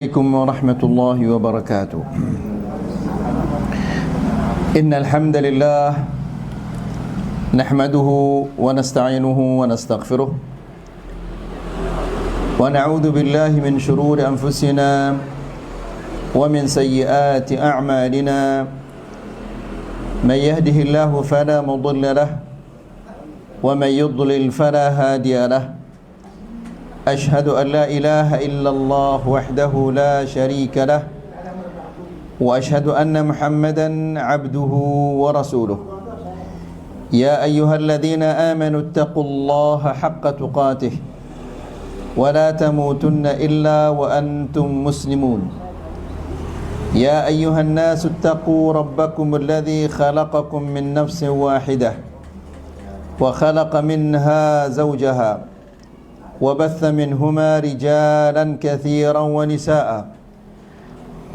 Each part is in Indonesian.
عليكم ورحمة الله وبركاته. إن الحمد لله نحمده ونستعينه ونستغفره ونعوذ بالله من شرور أنفسنا ومن سيئات أعمالنا. من يهده الله فلا مضل له ومن يضلل فلا هادي له. أشهد أن لا إله إلا الله وحده لا شريك له وأشهد أن محمدا عبده ورسوله. يا أيها الذين آمنوا اتقوا الله حق تقاته ولا تموتن إلا وأنتم مسلمون. يا أيها الناس اتقوا ربكم الذي خلقكم من نفس واحدة وخلق منها زوجها وبث منهما رجالا كثيرا ونساء.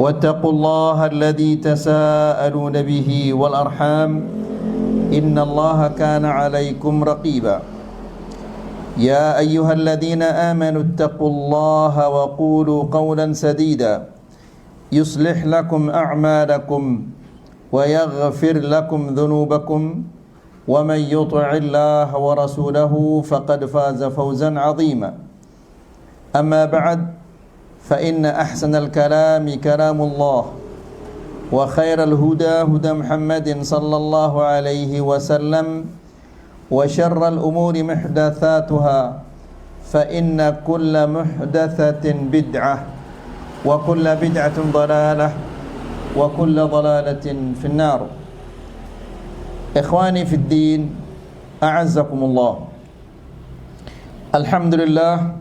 واتقوا الله الذي تساءلون به والأرحام إن الله كان عليكم رقيبا. يا أيها الذين آمنوا اتقوا الله وقولوا قولا سديدا يصلح لكم أعمالكم ويغفر لكم ذنوبكم ومن يطع الله ورسوله فقد فاز فوزا عظيما. أما بعد فإن أحسن الكلام كلام الله وخير الهدى هدى محمد صلى الله عليه وسلم وشر الأمور محدثاتها فإن كل محدثة بدعة وكل بدعة ضلالة وكل ضلالة في النار. Ikhwani fi din, a'azzakumullah. Alhamdulillah,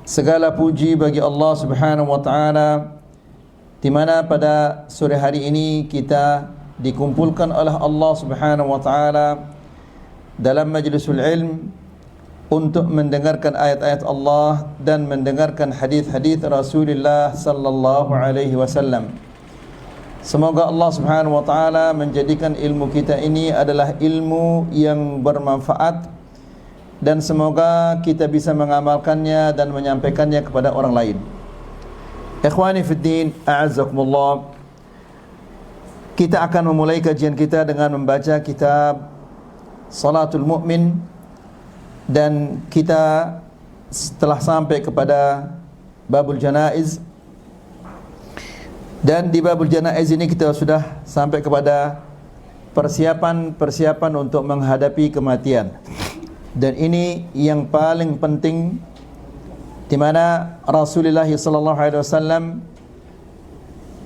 segala puji bagi Allah Subhanahu wa taala, di mana pada sore hari ini kita dikumpulkan oleh Allah Subhanahu wa taala dalam majlisul ilm untuk mendengarkan ayat-ayat Allah dan mendengarkan hadis-hadis Rasulullah sallallahu alaihi wasallam. Semoga Allah Subhanahu wa taala menjadikan ilmu kita ini adalah ilmu yang bermanfaat dan semoga kita bisa mengamalkannya dan menyampaikannya kepada orang lain. Ikhwani fid din, a'azzakumullah. Kita akan memulai kajian kita dengan membaca kitab Salatul Mu'min, dan kita telah sampai kepada Babul Janaiz. Dan di babul janaiz ini kita sudah sampai kepada persiapan untuk menghadapi kematian. Dan ini yang paling penting, di mana Rasulullah sallallahu alaihi wasallam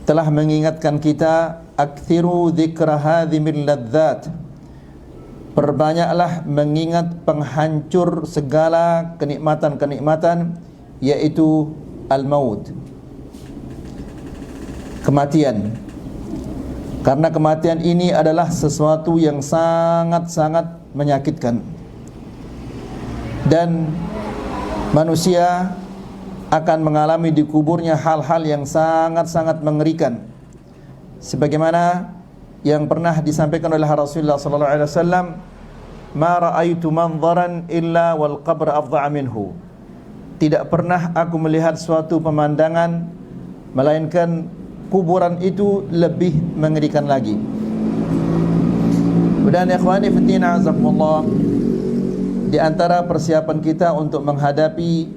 telah mengingatkan kita, aktsiru dzikra hadzimil ladzat. Perbanyaklah mengingat penghancur segala kenikmatan-kenikmatan, yaitu al-maut, kematian. Karena kematian ini adalah sesuatu yang sangat-sangat menyakitkan, dan manusia akan mengalami di kuburnya hal-hal yang sangat-sangat mengerikan, sebagaimana yang pernah disampaikan oleh Rasulullah sallallahu alaihi wasallam, ma ra'aitu manzaran illa wal qabr afdha minhu. Tidak pernah aku melihat suatu pemandangan melainkan kuburan itu lebih mengerikan lagi. Dan ikhwani fiddin, azakumullah, di antara persiapan kita untuk menghadapi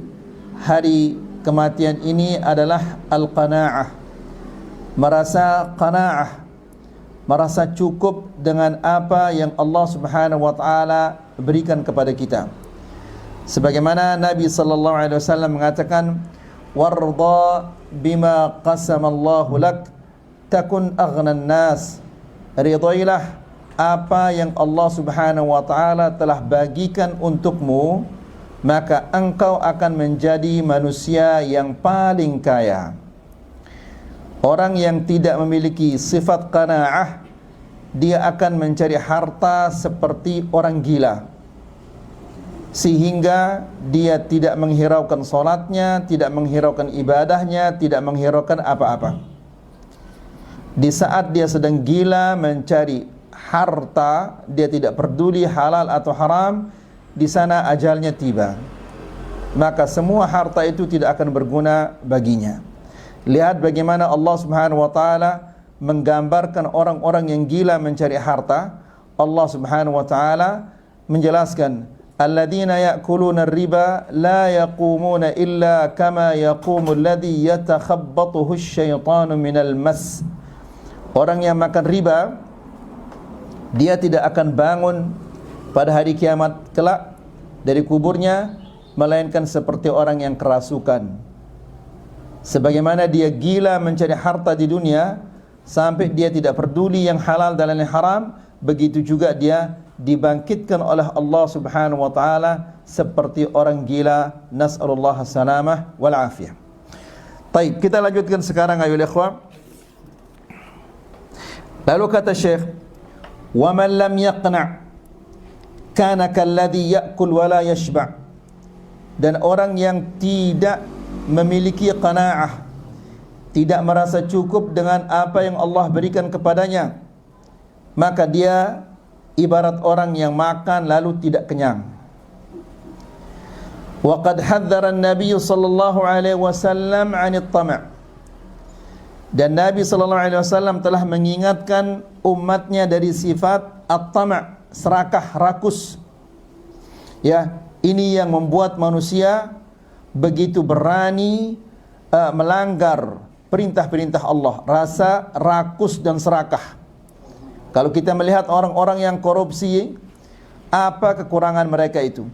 hari kematian ini adalah al-qanaa'ah. Merasa qanaa'ah, merasa cukup dengan apa yang Allah Subhanahu wa taala berikan kepada kita. Sebagaimana Nabi sallallahu alaihi wasallam mengatakan, warda bima qasamallahu lak takun aghnan nas. Ridailah apa yang Allah Subhanahu wa taala telah bagikan untukmu, maka engkau akan menjadi manusia yang paling kaya. Orang yang tidak memiliki sifat qanaa'ah, dia akan mencari harta seperti orang gila, sehingga dia tidak menghiraukan solatnya, tidak menghiraukan ibadahnya, tidak menghiraukan apa-apa. Di saat dia sedang gila mencari harta, dia tidak peduli halal atau haram, di sana ajalnya tiba. Maka semua harta itu tidak akan berguna baginya. Lihat bagaimana Allah Subhanahu wa taala menggambarkan orang-orang yang gila mencari harta. Allah Subhanahu wa taala menjelaskan, alladzina ya'kuluna ar-riba la yaqumuna illa kama yaqumu alladhi yatakhabbathu asy-syaitanu minal mas. Orang yang makan riba, dia tidak akan bangun pada hari kiamat kelak dari kuburnya melainkan seperti orang yang kerasukan. Sebagaimana dia gila mencari harta di dunia sampai dia tidak peduli yang halal dan yang haram, begitu juga dia dibangkitkan oleh Allah Subhanahu wa taala seperti orang gila. Nas'alullah as-salamah wal afiyah. Baik, kita lanjutkan sekarang ayuhal ikhwah. Lalu kata Syekh, "Wa man lam yaqna' kana kalladhi ya'kul wa la yashba'." Dan orang yang tidak memiliki qanaah, tidak merasa cukup dengan apa yang Allah berikan kepadanya, maka dia ibarat orang yang makan lalu tidak kenyang. Wa qad hadzara an-nabiy sallallahu alaihi wasallam 'anil tam'. Dan Nabi sallallahu alaihi wasallam telah mengingatkan umatnya dari sifat at-tam', serakah, rakus. Ya, ini yang membuat manusia begitu berani melanggar perintah-perintah Allah, rasa rakus dan serakah. Kalau kita melihat orang-orang yang korupsi, apa kekurangan mereka itu?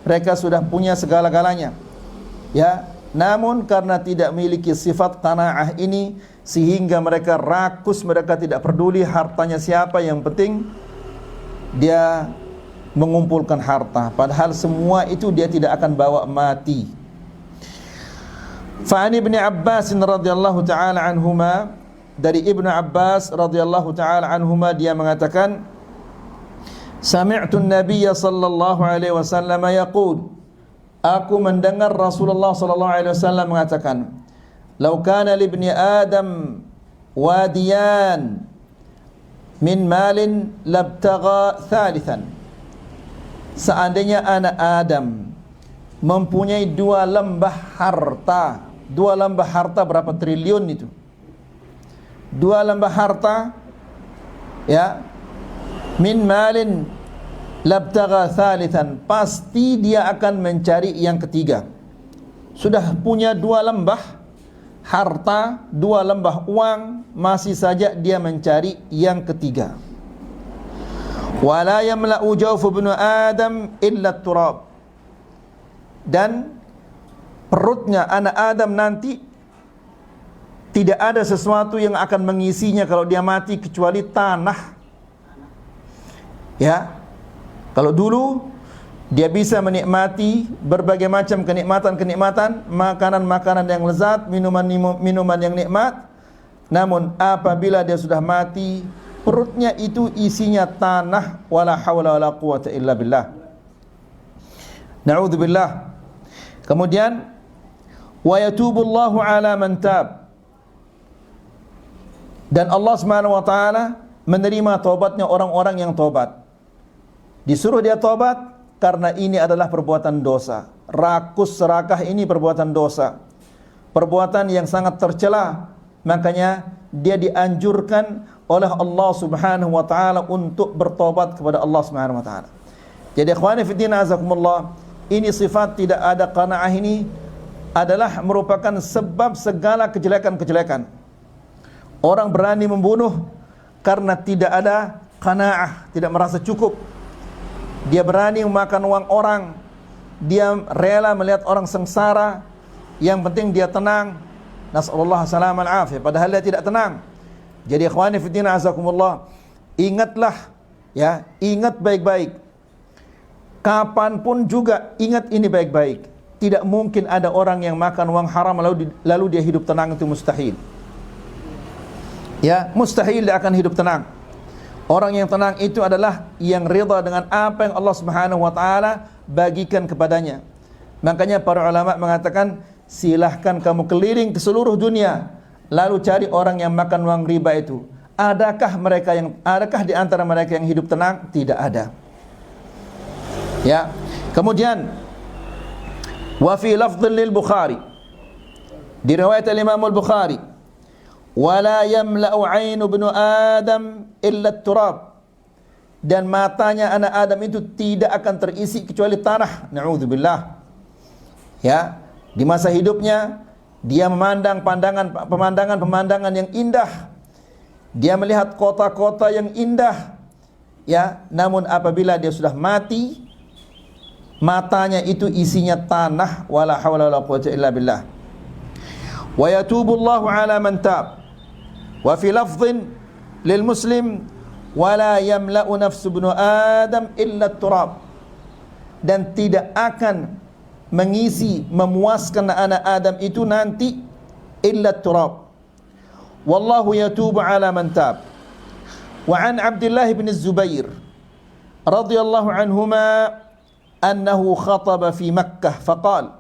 Mereka sudah punya segala-galanya, ya, namun karena tidak memiliki sifat qanaah ini, sehingga mereka rakus, mereka tidak peduli hartanya siapa, yang penting dia mengumpulkan harta, padahal semua itu dia tidak akan bawa mati. Fa'ani ibn Abbas radhiyallahu ta'ala anhuma, dari Ibnu Abbas radhiyallahu ta'ala anhuma, dia mengatakan, sami'tu an-nabiyya sallallahu alaihi wasallam yaqul, aku mendengar Rasulullah sallallahu alaihi wasallam mengatakan, law kana li ibni adam wadiyan min malin labtagha thalithan. Seandainya anak Adam mempunyai dua lembah harta. Dua lembah harta berapa triliun itu? Dua lembah harta, ya, min malin labtagha thalithan, pasti dia akan mencari yang ketiga. Sudah punya dua lembah harta, dua lembah uang, masih saja dia mencari yang ketiga. Wala yamla'u jawfu ibnu Adam illa turab. Dan perutnya anak Adam nanti tidak ada sesuatu yang akan mengisinya kalau dia mati kecuali tanah. Ya. Kalau dulu dia bisa menikmati berbagai macam kenikmatan-kenikmatan, makanan-makanan yang lezat, minuman-minuman yang nikmat. Namun apabila dia sudah mati, perutnya itu isinya tanah. Wala hawla wala quwata illa billah. Na'udzubillah. Kemudian wa yatubullahu ala man tab. Dan Allah Subhanahu wa taala menerima taubatnya orang-orang yang taubat. Disuruh dia taubat karena ini adalah perbuatan dosa. Rakus serakah ini perbuatan dosa, perbuatan yang sangat tercela. Makanya dia dianjurkan oleh Allah Subhanahu wa taala untuk bertobat kepada Allah Subhanahu wa taala. Jadi ikhwani fi din azakumullah, ini sifat tidak ada qanaah ini adalah merupakan sebab segala kejelekan-kejelekan. Orang berani membunuh karena tidak ada qanaah, tidak merasa cukup. Dia berani memakan uang orang, dia rela melihat orang sengsara, yang penting dia tenang. Nas'alullah salaman afiyah, padahal dia tidak tenang. Jadi ikhwani fiddin azakumullah, ingatlah, ya, ingat baik-baik. Kapanpun juga ingat ini baik-baik. Tidak mungkin ada orang yang makan uang haram lalu dia hidup tenang, itu mustahil. Ya, mustahil dia akan hidup tenang. Orang yang tenang itu adalah yang ridha dengan apa yang Allah Subhanahu wa taala bagikan kepadanya. Makanya para ulama mengatakan, silahkan kamu keliling ke seluruh dunia, lalu cari orang yang makan uang riba itu. Adakah di antara mereka yang hidup tenang? Tidak ada. Ya. Kemudian wa fi lafdhin lil Bukhari, Diriwayat Imam Al-Bukhari, wala yamla'u 'ainu ibnu Adam illa turab, dan matanya anak Adam itu tidak akan terisi kecuali tanah. Na'udzubillah. Ya, di masa hidupnya dia memandang pemandangan yang indah. Dia melihat kota-kota yang indah. Ya, namun apabila dia sudah mati, matanya itu isinya tanah. Wala haula wala quwwata illa billah. Wa yatubullahu ala man tab. Wa fi lafdhin lil muslim, wala yamla'u nafsu ibnu Adam illa turab, dan tidak akan mengisi, memuaskan anak Adam itu nanti illa turab. Wallahu yatubu ala man tab. Wa an Abdullah bin Zubair radhiyallahu anhuma annahu khataba fi Makkah faqal,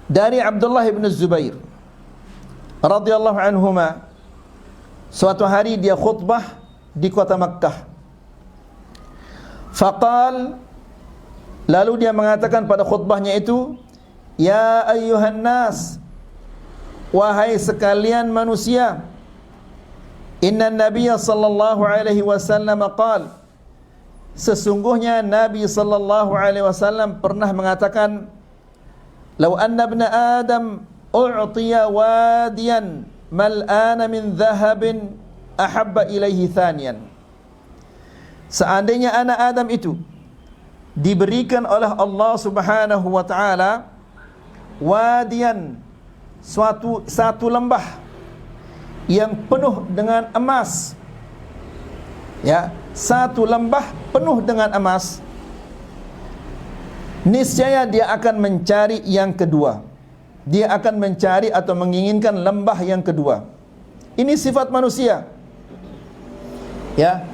dari Abdullah bin Zubair radhiyallahu anhuma, suatu hari dia khutbah di kota Makkah. Faqal, lalu dia mengatakan pada khutbahnya itu, ya ayyuhan nas, wahai sekalian manusia, inna nabiyya sallallahu alaihi wasallam qal, sesungguhnya Nabi sallallahu alaihi wasallam pernah mengatakan, law anna ibna Adam u'tiya wadiyan mal'ana min dhahabin ahabba ilaihi thaniyan. Seandainya anak Adam itu diberikan oleh Allah Subhanahu wa taala wadian, satu lembah yang penuh dengan emas, ya, satu lembah penuh dengan emas, niscaya dia akan mencari yang kedua. Dia akan mencari atau menginginkan lembah yang kedua. Ini sifat manusia. Ya,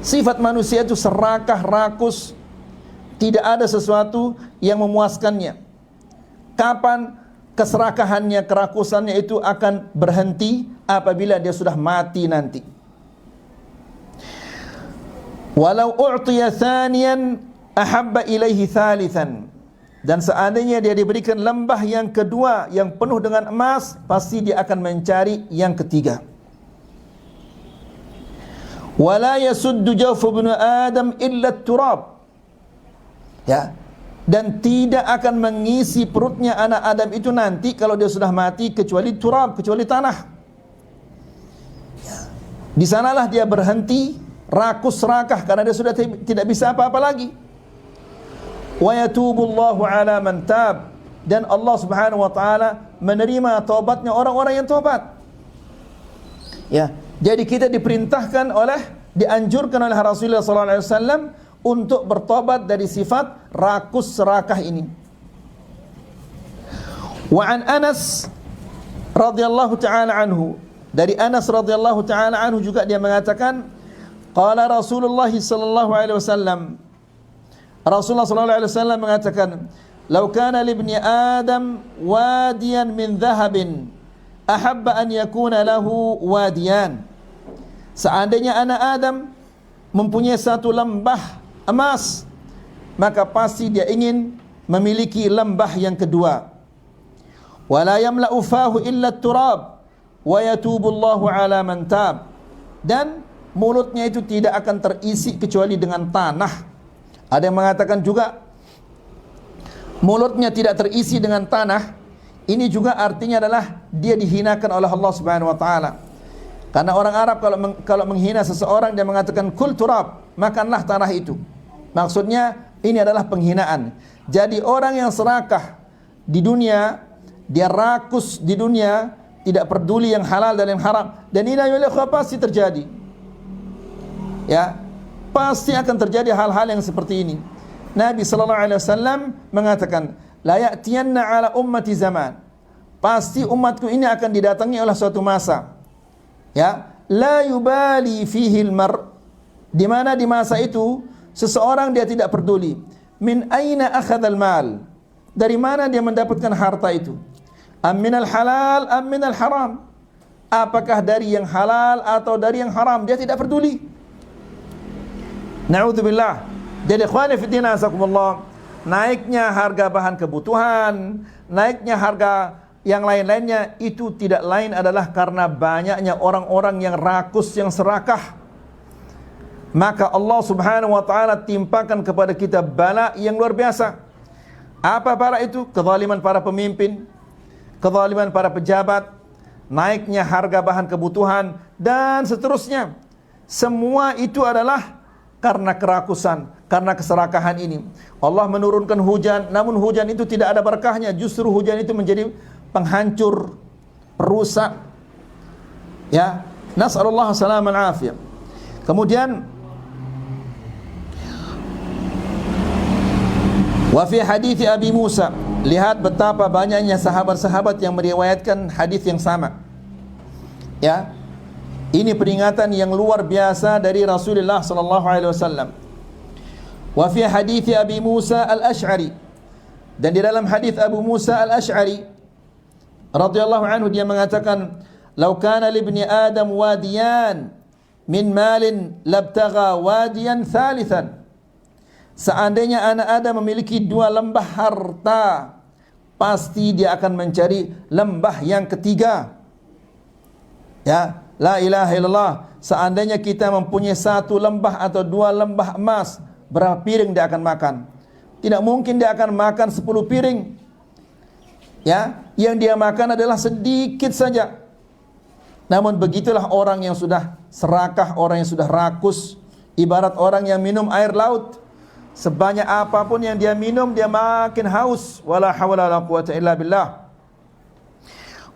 sifat manusia itu serakah, rakus, tidak ada sesuatu yang memuaskannya. Kapan keserakahannya, kerakusannya itu akan berhenti? Apabila dia sudah mati nanti. Walau u'tiya thaniyan ahabba ilaihi thalithan, dan seandainya dia diberikan lembah yang kedua yang penuh dengan emas, pasti dia akan mencari yang ketiga. Wala yasuddu jawfu ibnu Adam illa turab, ya, dan tidak akan mengisi perutnya anak Adam itu nanti kalau dia sudah mati kecuali turab, kecuali tanah. Ya. Di sanalah dia berhenti, rakus, serakah, karena dia sudah tidak bisa apa-apa lagi. Wa yatubullahu ala man tab, dan Allah Subhanahu wa taala menerima taubatnya orang-orang yang taubat. Ya, jadi kita dianjurkan oleh Rasulullah sallallahu alaihi wasallam untuk bertobat dari sifat rakus serakah ini. Wa an Anas radhiyallahu taala anhu, dari Anas radhiyallahu taala anhu juga dia mengatakan, qala Rasulullah sallallahu alaihi wasallam, Rasulullah sallallahu alaihi wasallam mengatakan, "Lau kana li ibni Adam wadiyan min dhahabin, ahabba an yakuna lahu wadiyan." Seandainya anak Adam mempunyai satu lembah emas, maka pasti dia ingin memiliki lembah yang kedua. Wala yamla'u fahu illa turab wa yatubullahu ala man tab, dan mulutnya itu tidak akan terisi kecuali dengan tanah. Ada yang mengatakan juga mulutnya tidak terisi dengan tanah. Ini juga artinya adalah dia dihinakan oleh Allah Subhanahu wa taala. Karena orang Arab kalau menghina seseorang, dia mengatakan kul turab, makanlah tanah itu. Maksudnya ini adalah penghinaan. Jadi orang yang serakah di dunia, dia rakus di dunia, tidak peduli yang halal dan yang haram. Dan ini pasti terjadi. Ya, pasti akan terjadi hal-hal yang seperti ini. Nabi sallallahu alaihi wasallam mengatakan, la ya'tiyanna ala ummati zaman, pasti umatku ini akan didatangi oleh suatu masa, ya, la yubali fihi al-mar, di mana di masa itu seseorang dia tidak peduli min aina akhadha al-mal, dari mana dia mendapatkan harta itu, am minal halal am minal haram, apakah dari yang halal atau dari yang haram, dia tidak peduli. Na'udzubillah. Jadi ikhwani fi din azakumullah, naiknya harga bahan kebutuhan, naiknya harga yang lain-lainnya itu tidak lain adalah karena banyaknya orang-orang yang rakus, yang serakah. Maka Allah Subhanahu wa taala timpakan kepada kita bala yang luar biasa. Apa bala itu? Kezaliman para pemimpin, kezaliman para pejabat, naiknya harga bahan kebutuhan, dan seterusnya. Semua itu adalah karena kerakusan, karena keserakahan ini. Allah menurunkan hujan, namun hujan itu tidak ada berkahnya. Justru hujan itu menjadi penghancur, perusak. Ya, nas'alullah salaman afiyah. Kemudian wa fi hadits Abi Musa, lihat betapa banyaknya sahabat-sahabat yang meriwayatkan hadis yang sama. Ya. Ini peringatan yang luar biasa dari Rasulullah sallallahu alaihi wasallam. Wa fi hadits Abi Musa al-Asy'ari, dan di dalam hadis Abu Musa al-Asy'ari radhiyallahu anhu dia mengatakan, "Lau kana li ibni Adam wadiyan min malin labtagha wadiyan thalithan." Seandainya anak Adam memiliki dua lembah harta, pasti dia akan mencari lembah yang ketiga. Ya, la ilaha illallah. Seandainya kita mempunyai satu lembah atau dua lembah emas, berapa piring dia akan makan? Tidak mungkin dia akan makan 10 piring. Ya, yang dia makan adalah sedikit saja. Namun begitulah orang yang sudah serakah, orang yang sudah rakus, ibarat orang yang minum air laut. Sebanyak apapun yang dia minum, dia makin haus. Wala hawla wala quwwata illa billah.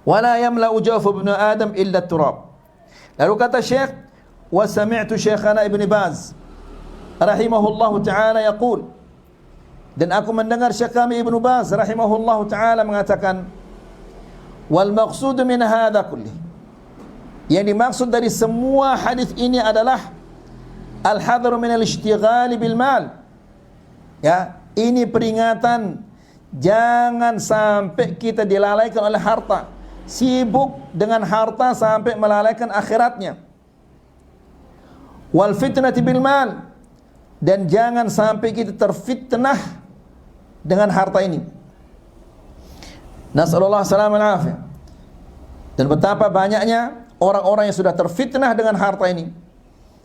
Wala yamla'u jawfa ibnu Adam illa turab. Lalu kata Syekh, wa sami'tu Syekhana Ibn Baz rahimahullahu ta'ala yaqul, dan aku mendengar Syekh kami Ibn Baz rahimahullahu ta'ala mengatakan, wal maqsud min hadha kulli, yang dimaksud dari semua hadis ini adalah al-hadru min al-ishtighali bil mal. Ya, ini peringatan jangan sampai kita dilalaikan oleh harta, sibuk dengan harta sampai melalaikan akhiratnya. Wal fitnati bil mal, dan jangan sampai kita terfitnah dengan harta ini. Nasallallahu salaman afiyah. Dan betapa banyaknya orang-orang yang sudah terfitnah dengan harta ini.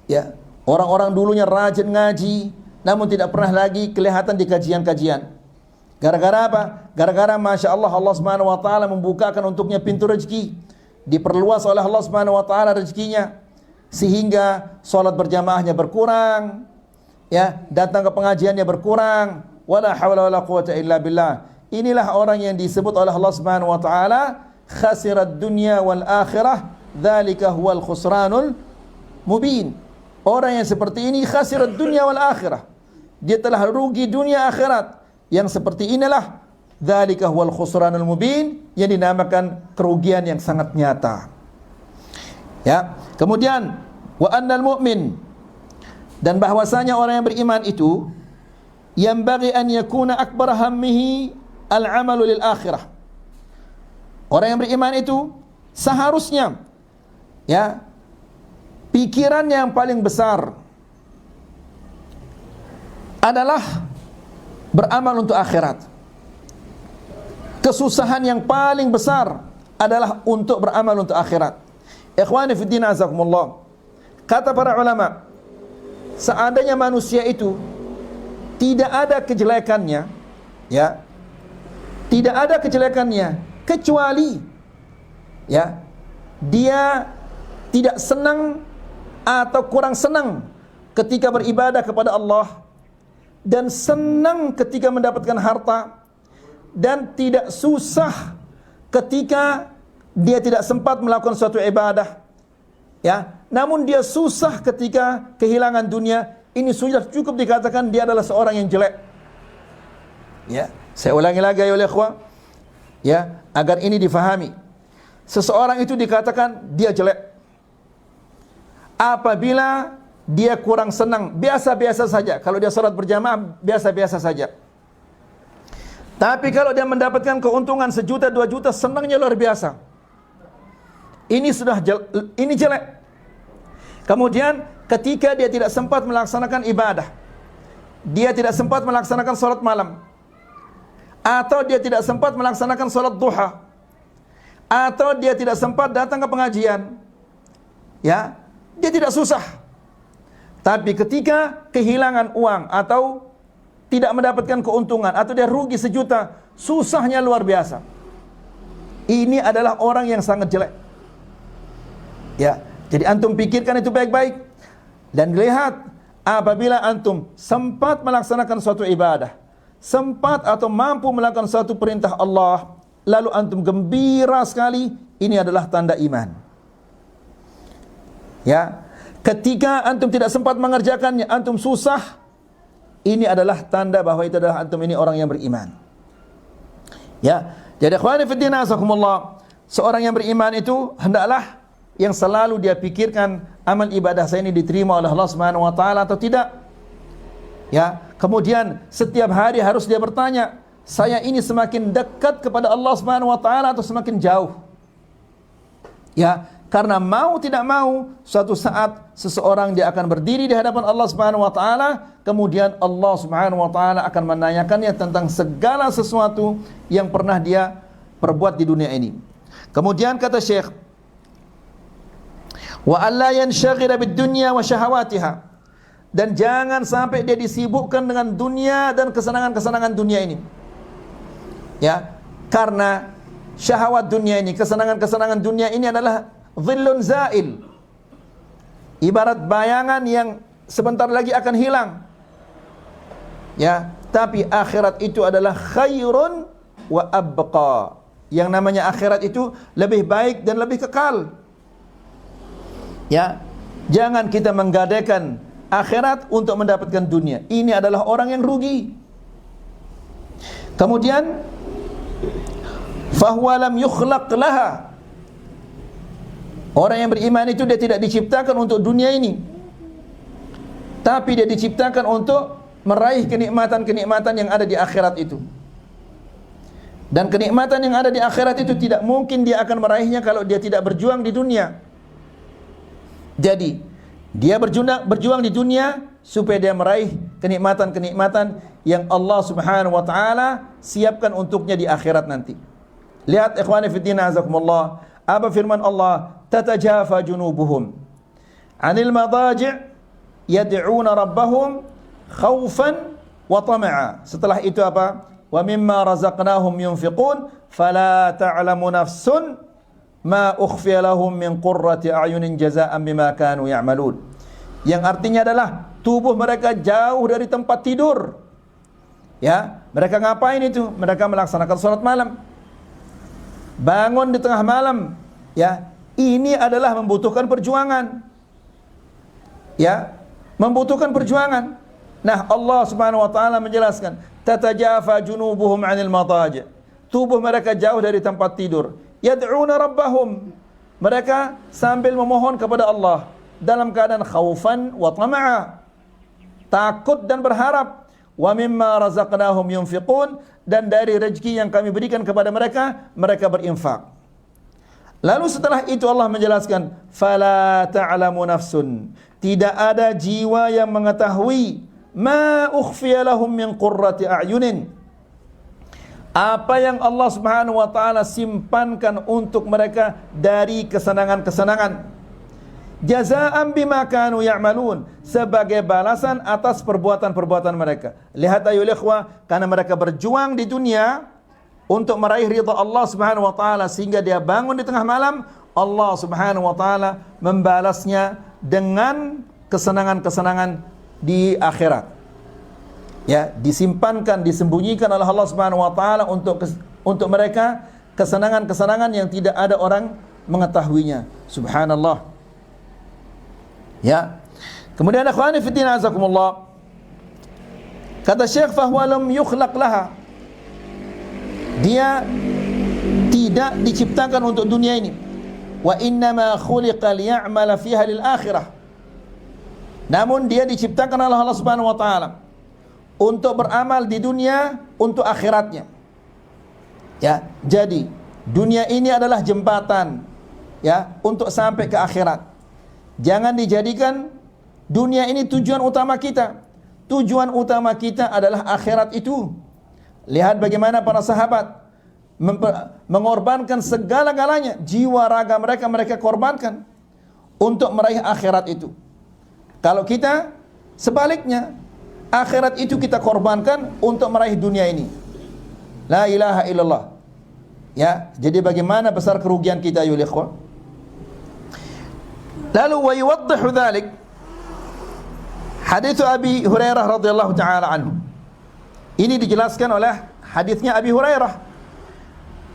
Ya, orang-orang dulunya rajin ngaji, namun tidak pernah lagi kelihatan di kajian-kajian. Gara-gara apa? Gara-gara Masya Allah, Allah Subhanahu wa ta'ala membukakan untuknya pintu rezeki, diperluas oleh Allah Subhanahu wa ta'ala rezekinya, sehingga sholat berjamaahnya berkurang, ya, datang ke pengajiannya berkurang. Wala hawla wala quwwata illa billah. Inilah orang yang disebut oleh Allah Subhanahu wa ta'ala khasirat dunya wal akhirah, dzalika huwal khusranul mubin. Orang yang seperti ini khasirat dunya wal akhirah, dia telah rugi dunia akhirat. Yang seperti inilah dzalika huwal khusranul mubin, yang dinamakan kerugian yang sangat nyata. Ya, kemudian wa annal mu'min, dan bahwasanya orang yang beriman itu yang bagi an yakuna akbar hammihi al-amalu lil akhirah. Orang yang beriman itu seharusnya, ya, pikiran yang paling besar adalah beramal untuk akhirat. Kesusahan yang paling besar adalah untuk beramal untuk akhirat. Ikhwani fi din azakumullah. Kata para ulama, seandainya manusia itu tidak ada kejelekannya, ya, tidak ada kejelekannya kecuali, ya, dia tidak senang atau kurang senang ketika beribadah kepada Allah, dan senang ketika mendapatkan harta, dan tidak susah ketika dia tidak sempat melakukan suatu ibadah, ya, namun dia susah ketika kehilangan dunia. Ini sudah cukup dikatakan dia adalah seorang yang jelek. Ya, saya ulangi lagi ya ikhwah, ya, agar ini difahami. Seseorang itu dikatakan dia jelek apabila dia kurang senang, biasa-biasa saja. Kalau dia salat berjamaah, biasa-biasa saja. Tapi kalau dia mendapatkan keuntungan 1 juta, 2 juta, senangnya luar biasa. Ini sudah ini jelek. Kemudian ketika dia tidak sempat melaksanakan ibadah, dia tidak sempat melaksanakan salat malam, atau dia tidak sempat melaksanakan salat duha, atau dia tidak sempat datang ke pengajian, ya, dia tidak susah. Tapi ketika kehilangan uang atau tidak mendapatkan keuntungan atau dia rugi 1 juta, susahnya luar biasa. Ini adalah orang yang sangat jelek. Ya, jadi antum pikirkan itu baik-baik dan lihat apabila antum sempat melaksanakan suatu ibadah, sempat atau mampu melakukan suatu perintah Allah, lalu antum gembira sekali, ini adalah tanda iman. Ya, ketika antum tidak sempat mengerjakannya, antum susah, ini adalah tanda bahwa itu adalah antum ini orang yang beriman. Ya, jadi ikhwani fiddin azakumullah, seorang yang beriman itu hendaklah yang selalu dia pikirkan, amal ibadah saya ini diterima oleh Allah Subhanahu wa taala atau tidak. Ya, kemudian setiap hari harus dia bertanya, saya ini semakin dekat kepada Allah Subhanahu wa taala atau semakin jauh? Ya, karena mau tidak mau suatu saat seseorang dia akan berdiri di hadapan Allah Subhanahu wa taala, kemudian Allah Subhanahu wa taala akan menanyakannya tentang segala sesuatu yang pernah dia perbuat di dunia ini. Kemudian kata Syekh, wa alla yanshaghila bid-dunya wa syahawatiha, dan jangan sampai dia disibukkan dengan dunia dan kesenangan-kesenangan dunia ini. Ya, karena syahwat dunia ini, kesenangan-kesenangan dunia ini adalah dhillun zail, ibarat bayangan yang sebentar lagi akan hilang. Ya, tapi akhirat itu adalah khairun wa abqa. Yang namanya akhirat itu lebih baik dan lebih kekal. Ya, jangan kita menggadaikan akhirat untuk mendapatkan dunia. Ini adalah orang yang rugi. Kemudian fahuwa lam yukhlaq laha, orang yang beriman itu dia tidak diciptakan untuk dunia ini, tapi dia diciptakan untuk meraih kenikmatan-kenikmatan yang ada di akhirat itu. Dan kenikmatan yang ada di akhirat itu tidak mungkin dia akan meraihnya kalau dia tidak berjuang di dunia. Jadi dia berjuang di dunia supaya dia meraih kenikmatan-kenikmatan yang Allah Subhanahu wa taala siapkan untuknya di akhirat nanti. Lihat ikhwani fiddin azakumullah, apa firman Allah, tatajafa junubuhum 'anil madaji' yad'una rabbahum khaufan wa tama'a. Setelah itu apa? Wa mimma razaqnahum yunfiqun fala ta'lamu nafsun ma ukhfiya lahum min qurrati a'yunin jazaa'an bima kanu ya'malun. Yang artinya adalah tubuh mereka jauh dari tempat tidur. Ya, mereka ngapain itu? Mereka melaksanakan salat malam, bangun di tengah malam. Ya, ini adalah membutuhkan perjuangan. Ya, membutuhkan perjuangan. Nah, Allah Subhanahu wa taala menjelaskan, tatajafa junubuhum 'anil madaji'. Tubuh mereka jauh dari tempat tidur. Yad'una rabbahum. Mereka sambil memohon kepada Allah dalam keadaan khaufan wa tama'a, takut dan berharap. Wa mimma razaqnahum yunfiqun, dan dari rezeki yang kami berikan kepada mereka, mereka berinfak. Lalu setelah itu Allah menjelaskan, fala ta'lamu nafsun, tidak ada jiwa yang mengetahui ma ukhfiya lahum min qurrati a'yunin, apa yang Allah Subhanahu wa taala simpankan untuk mereka dari kesenangan-kesenangan. Jazaa'an bima kanu ya'malun, sebagai balasan atas perbuatan-perbuatan mereka. Lihat ayol ikhwah, karena mereka berjuang di dunia untuk meraih ridha Allah Subhanahu wa taala, sehingga dia bangun di tengah malam, Allah Subhanahu wa taala membalasnya dengan kesenangan-kesenangan di akhirat. Ya, disimpankan, disembunyikan oleh Allah Subhanahu wa taala untuk mereka kesenangan-kesenangan yang tidak ada orang mengetahuinya. Subhanallah. Ya. Kemudian akhwani fi din azakumullah, kata Syekh, fahuwa lam yukhlaq laha, dia tidak diciptakan untuk dunia ini. Wa innama khuliqa liya'mala fiha lil akhirah. Namun dia diciptakan oleh Allah Subhanahu wa taala untuk beramal di dunia untuk akhiratnya. Ya, jadi dunia ini adalah jembatan, ya, untuk sampai ke akhirat. Jangan dijadikan dunia ini tujuan utama kita. Tujuan utama kita adalah akhirat itu. Lihat bagaimana para sahabat mengorbankan segala-galanya, jiwa raga mereka mereka korbankan untuk meraih akhirat itu. Kalau kita sebaliknya, akhirat itu kita korbankan untuk meraih dunia ini. La ilaha illallah. Ya, jadi bagaimana besar kerugian kita ya ikhwan? Lalu wa yuwaddihu dzalik hadits Abi Hurairah radhiyallahu taala anhu. Ini dijelaskan oleh hadisnya Abi Hurairah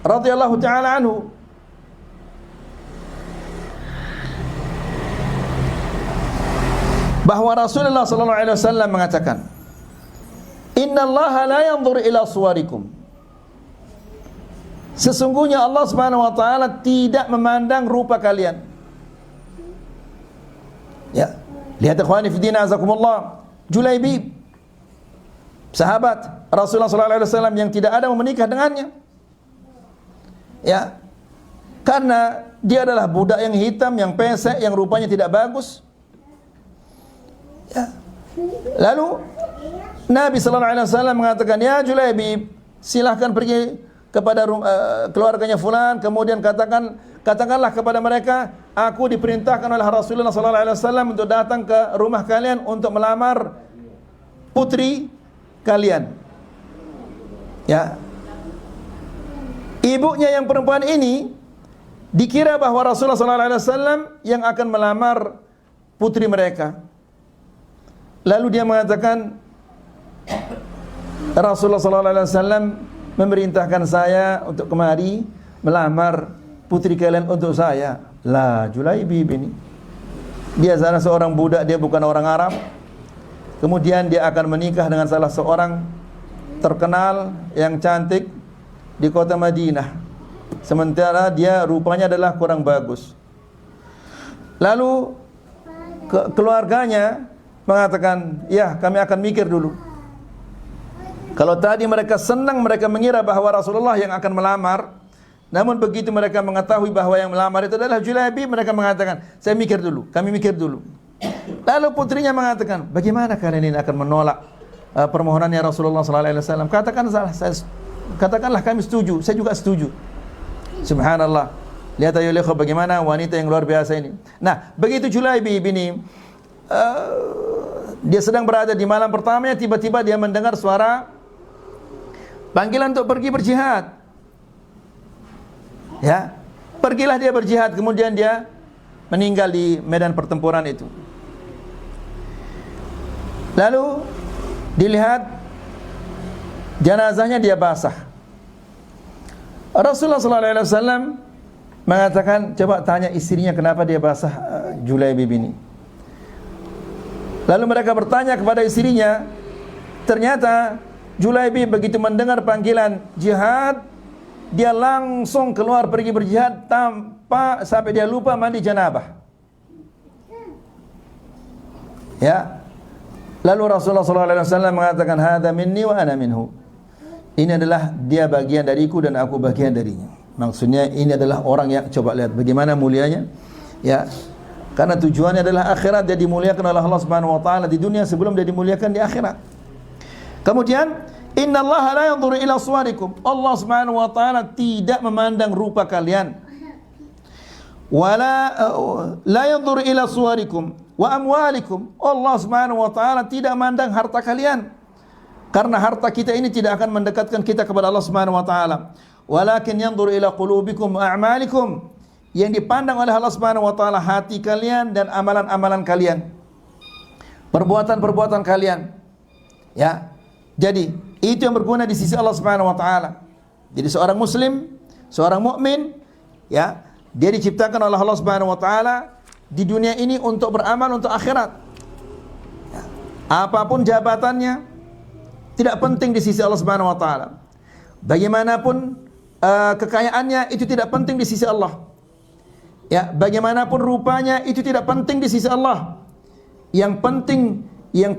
radhiyallahu taala anhu. Bahwa Rasulullah sallallahu alaihi wasallam mengatakan, "Innallaha la yanzur ila suwarikum." Sesungguhnya Allah Subhanahu wa taala tidak memandang rupa kalian. Ya, lihat ikhwani fi din azakumullah, Julaibib, sahabat Rasulullah sallallahu alaihi wasallam yang tidak ada yang menikah dengannya. Ya. Karena dia adalah budak yang hitam, yang pesek, yang rupanya tidak bagus. Ya. Lalu Nabi sallallahu alaihi wasallam mengatakan, "Ya Julaibib, silahkan pergi kepada keluarganya fulan, kemudian katakanlah kepada mereka, aku diperintahkan oleh Rasulullah sallallahu alaihi wasallam untuk datang ke rumah kalian untuk melamar putri kalian." Ya. Ibunya yang perempuan ini dikira bahwa Rasulullah sallallahu alaihi wasallam yang akan melamar putri mereka. Lalu dia mengatakan, Rasulullah sallallahu alaihi wasallam memerintahkan saya untuk kemari melamar putri kalian untuk saya. Lah, Julaibib ini, dia seorang budak, dia bukan orang Arab. Kemudian dia akan menikah dengan salah seorang terkenal yang cantik di kota Madinah, sementara dia rupanya adalah kurang bagus. Lalu keluarganya mengatakan, ya kami akan mikir dulu. Kalau tadi mereka senang, mereka mengira bahwa Rasulullah yang akan melamar, namun begitu mereka mengetahui bahwa yang melamar itu adalah Julaibib, mereka mengatakan, saya mikir dulu, kami mikir dulu. Lalu putrinya mengatakan, bagaimana kalian ini akan menolak permohonannya Rasulullah SAW? Katakanlah kami setuju, saya juga setuju. Subhanallah. Lihat ayo lihat bagaimana wanita yang luar biasa ini. Nah, begitu Julaibib ini dia sedang berada di malam pertamanya, tiba-tiba dia mendengar suara panggilan untuk pergi berjihad. Ya, pergilah dia berjihad, kemudian dia meninggal di medan pertempuran itu. Lalu dilihat jenazahnya dia basah. Rasulullah SAW mengatakan, coba tanya istrinya kenapa dia basah Julaibib ini. Lalu mereka bertanya kepada istrinya, ternyata Julaibib begitu mendengar panggilan jihad, dia langsung keluar pergi berjihad tanpa sampai dia lupa mandi janabah. Ya. Lalu Rasulullah SAW mengatakan, "Hadza minni wa ana minhu." Ini adalah dia bagian dariku dan aku bagian darinya. Maksudnya ini adalah orang yang, coba lihat bagaimana mulianya. Ya. Karena tujuannya adalah akhirat, dia dimuliakan oleh Allah Subhanahu wa taala di dunia sebelum dia dimuliakan di akhirat. Kemudian, innallaha la yanzuru ila suwarikum. Allah Subhanahu wa taala tidak memandang rupa kalian. Wala la yanzuru ila suwarikum wa amwalikum. Allah Subhanahu wa taala tidak memandang harta kalian. Karena harta kita ini tidak akan mendekatkan kita kepada Allah Subhanahu wa taala. Walakin yanzuru ila qulubikum wa a'malikum. Yang dipandang oleh Allah Subhanahu wa taala hati kalian dan amalan-amalan kalian. Perbuatan-perbuatan kalian. Ya. Jadi, itu yang berguna di sisi Allah Subhanahu wa taala. Jadi seorang muslim, seorang mukmin, ya, dia diciptakan oleh Allah Subhanahu wa taala di dunia ini untuk beramal untuk akhirat. Ya. Apapun jabatannya tidak penting di sisi Allah Subhanahu wa taala. Bagaimanapun kekayaannya itu tidak penting di sisi Allah. Ya, bagaimanapun rupanya itu tidak penting di sisi Allah. Yang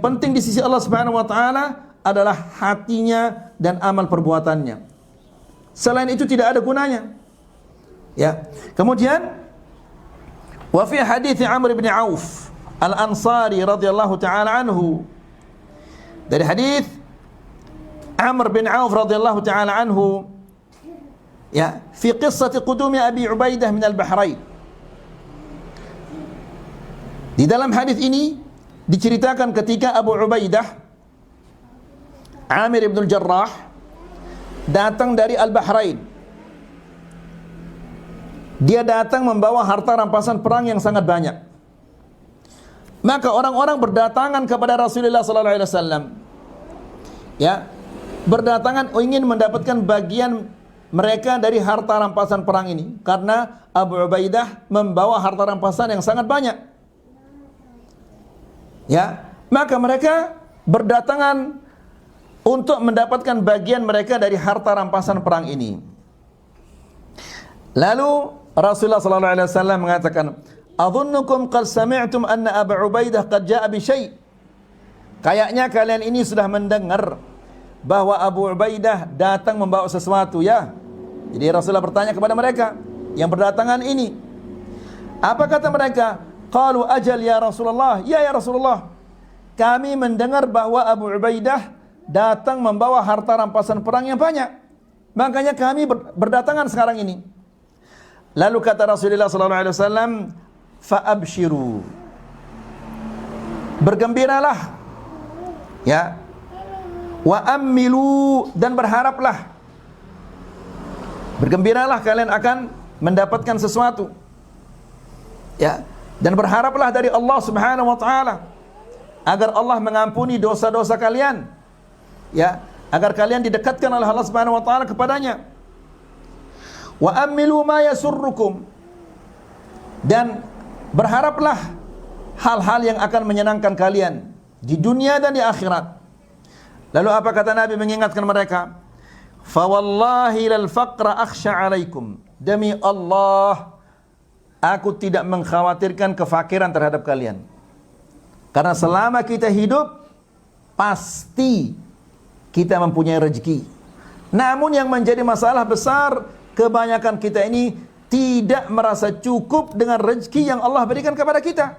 penting di sisi Allah Subhanahu wa taala adalah hatinya dan amal perbuatannya. Selain itu tidak ada gunanya. Ya. Kemudian wa fi hadits Amr bin Auf Al-Ansari radhiyallahu taala anhu, dari hadis Amr bin Auf radhiyallahu taala anhu, Ya, fi qissati qudumi Abi Ubaidah min al-Bahrain. Di dalam hadis ini diceritakan ketika Abu Ubaidah Amir ibn al-Jarrah datang dari Al-Bahrain. Dia datang membawa harta rampasan perang yang sangat banyak. Maka orang-orang berdatangan kepada Rasulullah sallallahu alaihi wasallam. Ya, berdatangan ingin mendapatkan bagian mereka dari harta rampasan perang ini, karena Abu Ubaidah membawa harta rampasan yang sangat banyak. Ya, maka mereka berdatangan untuk mendapatkan bagian mereka dari harta rampasan perang ini. Lalu Rasulullah sallallahu alaihi wasallam mengatakan, "Adhunnukum qad sami'tum anna Abu Ubaidah qad ja'a bi syai'." Kayaknya kalian ini sudah mendengar bahwa Abu Ubaidah datang membawa sesuatu, ya. Jadi Rasulullah bertanya kepada mereka yang berdatangan ini. Apa kata mereka? Qalu ajal ya Rasulullah. Ya Rasulullah, kami mendengar bahwa Abu Ubaidah datang membawa harta rampasan perang yang banyak. Makanya kami berdatangan sekarang ini. Lalu kata Rasulullah sallallahu alaihi wasallam, fa abshiru. Bergembiralah. Ya. Wa ammilu, dan berharaplah. Bergembiralah, kalian akan mendapatkan sesuatu. Ya, dan berharaplah dari Allah Subhanahu wa taala agar Allah mengampuni dosa-dosa kalian. Ya, agar kalian didekatkan oleh Allah Subhanahu wa taala kepadanya. Wa ammilu ma yasurrukum, dan berharaplah hal-hal yang akan menyenangkan kalian di dunia dan di akhirat. Lalu apa kata Nabi mengingatkan mereka? Fa wallahi lal faqra akhsha alaikum. Demi Allah, aku tidak mengkhawatirkan kefakiran terhadap kalian. Karena selama kita hidup, pasti kita mempunyai rezeki. Namun yang menjadi masalah besar, kebanyakan kita ini tidak merasa cukup dengan rezeki yang Allah berikan kepada kita.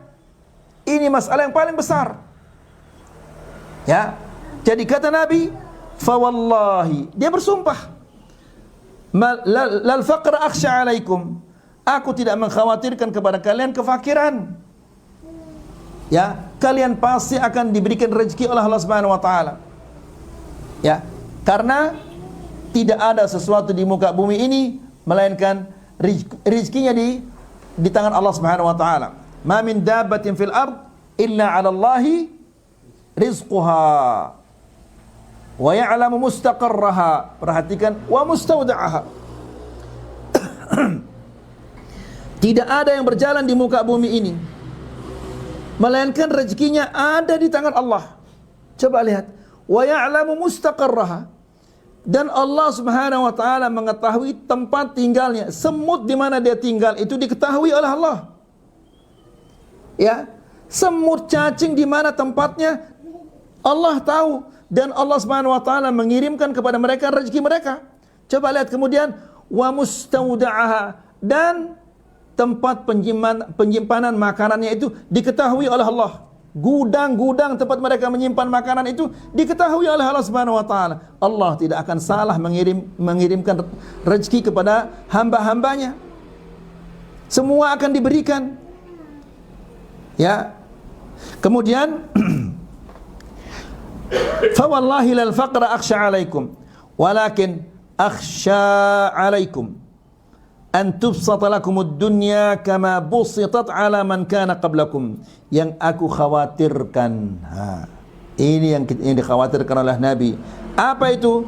Ini masalah yang paling besar. Ya, jadi kata Nabi, fa wallahi, dia bersumpah, lal faqra akhsha alaikum, aku tidak mengkhawatirkan kepada kalian kefakiran. Ya, kalian pasti akan diberikan rezeki oleh Allah Subhanahu wa taala. Ya, karena tidak ada sesuatu di muka bumi ini melainkan rezekinya di tangan Allah Subhanahu wa taala. Ma min dabbatin fil ard illa 'ala Allahi rizquha wa ya'lamu mustaqarraha. Perhatikan, wa mustawda'aha. Tidak ada yang berjalan di muka bumi ini melainkan rezekinya ada di tangan Allah. Coba lihat, wa ya'lamu mustaqarraha, dan Allah Subhanahu wa taala mengetahui tempat tinggalnya. Semut di mana dia tinggal itu diketahui oleh Allah. Ya, semut cacing di mana tempatnya Allah tahu, dan Allah Subhanahu wa taala mengirimkan kepada mereka rezeki mereka. Coba lihat kemudian, wa mustawda'aha, dan tempat penyimpanan makanannya itu diketahui oleh Allah. Gudang-gudang tempat mereka menyimpan makanan itu diketahui oleh Allah Subhanahu wa taala. Allah tidak akan salah mengirimkan rezeki kepada hamba-hambanya. Semua akan diberikan. Ya. Kemudian fa wallahi lal faqra akhsha alaikum walakin akhsha alaikum an tubsata lakumud dunya kama busitat ala man kana qablakum. Yang aku khawatirkan, ini yang dikhawatirkan oleh Nabi. Apa itu?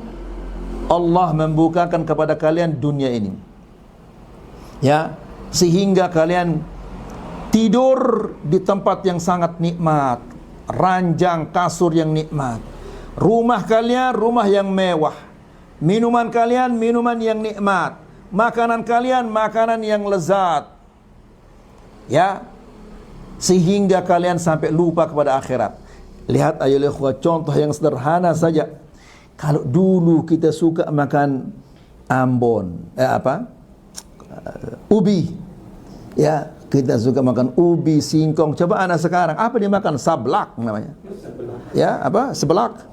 Allah membukakan kepada kalian dunia ini, ya, sehingga kalian tidur di tempat yang sangat nikmat, ranjang kasur yang nikmat, rumah kalian rumah yang mewah, minuman kalian minuman yang nikmat, makanan kalian makanan yang lezat, ya, sehingga kalian sampai lupa kepada akhirat. Lihat ayolah contoh yang sederhana saja. Kalau dulu kita suka makan ambon, ubi, ya, kita suka makan ubi, singkong. Coba anak sekarang apa dia makan? Sablak namanya. Ya, apa? Seblak.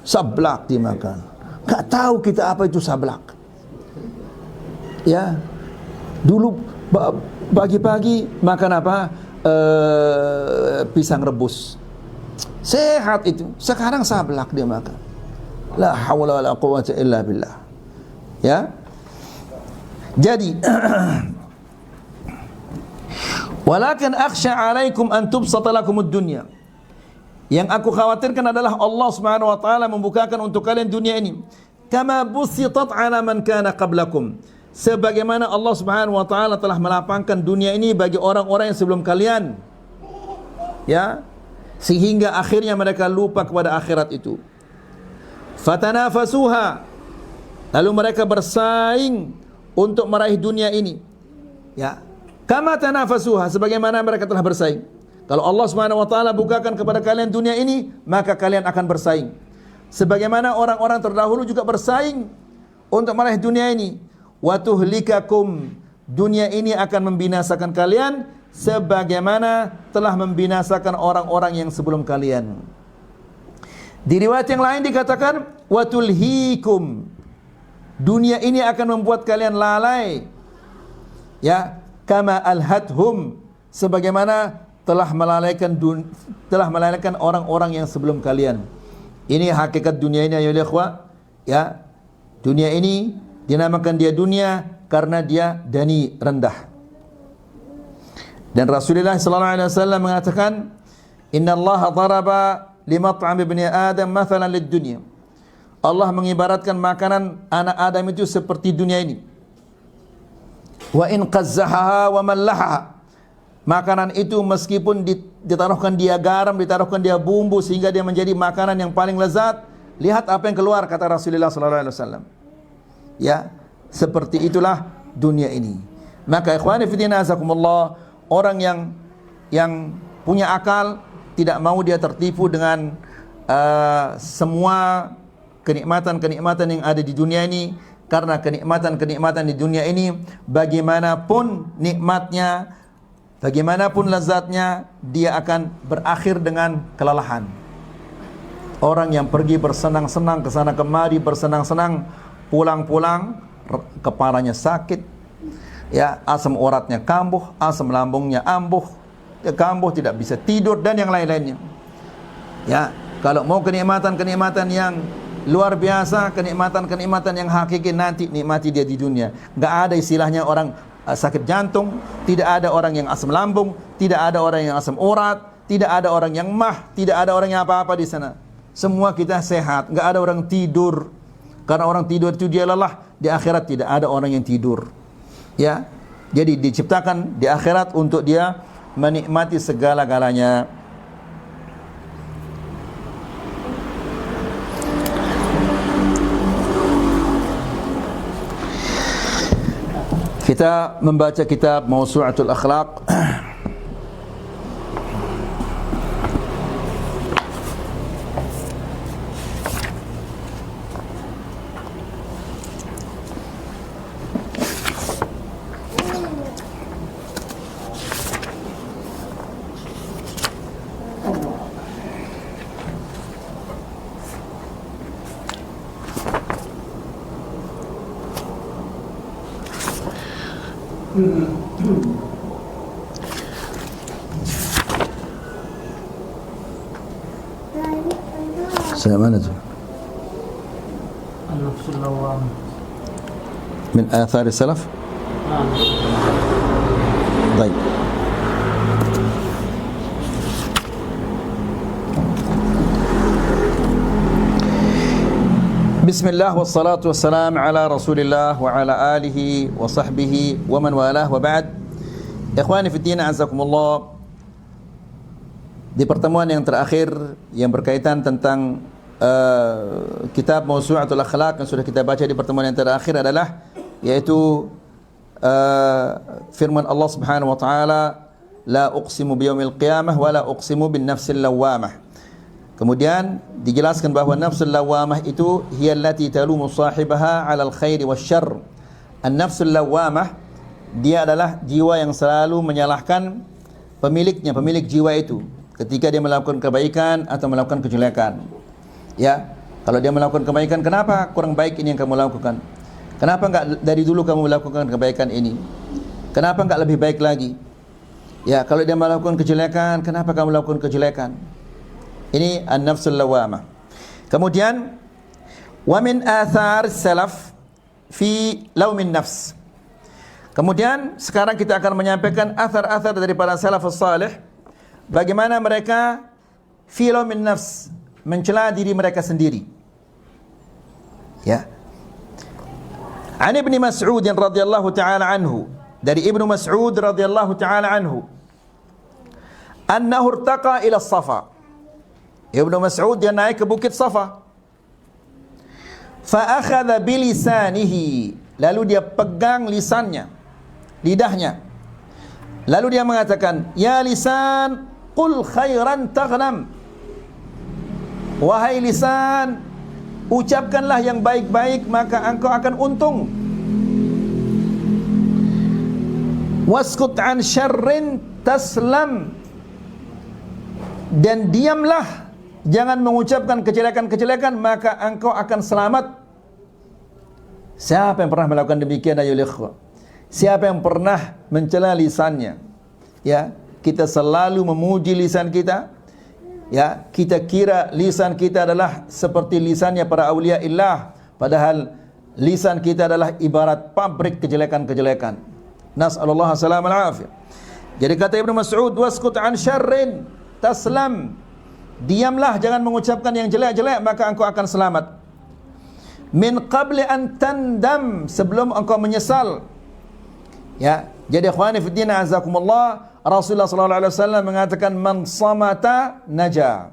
Sablak dimakan. Gak tahu kita apa itu sablak. Ya, dulu pagi-pagi makan apa? Pisang rebus. Sehat itu. Sekarang sablak dia makan. La haula wala quwwata illa billah. Ya. Jadi walakin akhsha 'alaikum an tubsata lakumud dunya. Yang aku khawatirkan adalah Allah Subhanahu wa taala membukakan untuk kalian dunia ini kama busitat 'ala man kana qablakum. Sebagaimana Allah Subhanahu wa taala telah melapangkan dunia ini bagi orang-orang yang sebelum kalian. Ya. Sehingga akhirnya mereka lupa kepada akhirat itu. Fatanafasuha. Lalu mereka bersaing untuk meraih dunia ini. Ya. Kama tanafasuha, sebagaimana mereka telah bersaing. Kalau Allah Subhanahu wa taala bukakan kepada kalian dunia ini, maka kalian akan bersaing. Sebagaimana orang-orang terdahulu juga bersaing untuk meraih dunia ini. Wa tuhlikakum, dunia ini akan membinasakan kalian sebagaimana telah membinasakan orang-orang yang sebelum kalian. Di riwayat yang lain dikatakan wa tulhikum, dunia ini akan membuat kalian lalai. Ya, kama alhathum, sebagaimana telah melalaikan orang-orang yang sebelum kalian. Ini hakikat dunia ini ya ikhwah. Ya. Dunia ini dinamakan dia dunia karena dia dani, rendah. Dan Rasulullah sallallahu alaihi wasallam mengatakan, "Innallaha daraba limat'am ibni Adam mathalan lid-dunya." Allah mengibaratkan makanan anak Adam itu seperti dunia ini. Wa in qazzahaha wa mallahaha. Makanan itu meskipun ditaruhkan dia garam, ditaruhkan dia bumbu sehingga dia menjadi makanan yang paling lezat, lihat apa yang keluar, kata Rasulullah sallallahu alaihi wasallam. Ya, seperti itulah dunia ini. Maka ikhwani fi din azakumullah, orang yang punya akal tidak mau dia tertipu dengan semua kenikmatan-kenikmatan yang ada di dunia ini, karena kenikmatan-kenikmatan di dunia ini bagaimanapun nikmatnya, bagaimanapun lezatnya, dia akan berakhir dengan kelelahan. Orang yang pergi bersenang-senang ke sana kemari, bersenang-senang, pulang-pulang kepalanya sakit, ya, asam uratnya kambuh, asam lambungnya kambuh, tidak bisa tidur dan yang lain-lainnya. Ya, kalau mau kenikmatan-kenikmatan yang luar biasa, kenikmatan-kenikmatan yang hakiki, nanti nikmati dia di dunia. Enggak ada istilahnya orang sakit jantung, tidak ada orang yang asam lambung, tidak ada orang yang asam urat, tidak ada orang yang mah, tidak ada orang yang apa-apa di sana. Semua kita sehat, enggak ada orang tidur. Karena orang tidur itu dia lelah. Di akhirat tidak ada orang yang tidur. Ya, jadi diciptakan di akhirat untuk dia menikmati segala-galanya. Kita membaca kitab Mawsu'atul Akhlaq. Saya mana tu? An-nafsul lawwam. من آثار السلف. طيب. بسم الله والصلاة والسلام على رسول الله وعلى آله وصحبه ومن والاه وبعد. Ikhwani fi din, azakumullah. Di pertemuan yang terakhir yang berkaitan tentang kitab Mawsu'atul Akhlaq yang sudah kita baca di pertemuan yang terakhir adalah yaitu firman Allah Subhanahu wa taala, la uqsimu biyaumil qiyamah wa la uqsimu bin nafsil lawwamah. Kemudian dijelaskan bahwa nafsul lawwamah itu hiya allati talumu sahibaha 'alal khairi wasyarr. An-nafsul lawwamah, dia adalah jiwa yang selalu menyalahkan pemiliknya, pemilik jiwa itu ketika dia melakukan kebaikan atau melakukan kejelekan. Ya, kalau dia melakukan kebaikan, kenapa kurang baik ini yang kamu lakukan? Kenapa enggak dari dulu kamu melakukan kebaikan ini? Kenapa enggak lebih baik lagi? Ya, kalau dia melakukan kejelekan, kenapa kamu melakukan kejelekan? Ini an-nafsul lawamah. Kemudian wa min athar salaf fi laumin nafs. Kemudian sekarang kita akan menyampaikan athar-athar dari para salafus salih, bagaimana mereka fi laumin nafs, mencela diri mereka sendiri. Ya. An Ibnu Mas'ud radhiyallahu taala anhu, dari Ibnu Mas'ud radhiyallahu taala anhu, annahu irtaqa ila Safa. Ibnu Mas'ud dia naik ke bukit Safa. Fa akhadha bilisanihi, lalu dia pegang lisannya, lidahnya. Lalu dia mengatakan, ya lisan, qul khairan taghnam. Wahai lisan, ucapkanlah yang baik-baik, maka engkau akan untung. Waskut an syarrin taslam, dan diamlah, jangan mengucapkan kejelekan-kejelekan, maka engkau akan selamat. Siapa yang pernah melakukan demikian ayo ikhwah? Siapa yang pernah mencela lisannya? Ya, kita selalu memuji lisan kita. Ya, kita kira lisan kita adalah seperti lisannya para awliya illah, padahal lisan kita adalah ibarat pabrik kejelekan-kejelekan. Nas'alullah salamal afiyah. Jadi kata Ibnu Mas'ud, waskut an syarrin taslam, diamlah, jangan mengucapkan yang jelek-jelek, maka engkau akan selamat. Min qabli an tandam, sebelum engkau menyesal. Ya, jadi ikhwani fi din azakumullah, Rasulullah sallallahu alaihi wasallam mengatakan man samata naja.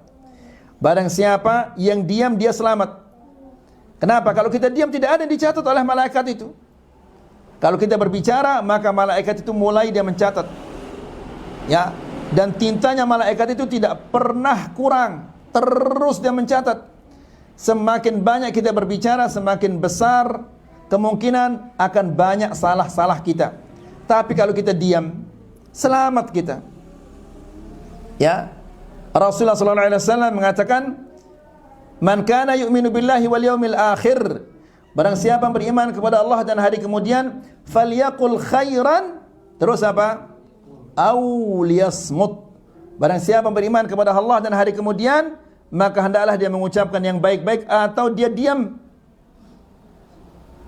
Barang siapa yang diam dia selamat. Kenapa? Kalau kita diam tidak ada yang dicatat oleh malaikat itu. Kalau kita berbicara, maka malaikat itu mulai dia mencatat. Ya, dan tintanya malaikat itu tidak pernah kurang, terus dia mencatat. Semakin banyak kita berbicara, semakin besar kemungkinan akan banyak salah-salah kita. Tapi kalau kita diam, selamat kita. Ya, Rasulullah sallallahu alaihi wasallam mengatakan, man kana yu'minu billahi wal yawmil akhir, barang siapa yang beriman kepada Allah dan hari kemudian, falyaqul khairan, terus apa? Au liyasmut. Barang siapa yang beriman kepada Allah dan hari kemudian, maka hendaklah dia mengucapkan yang baik-baik atau dia diam.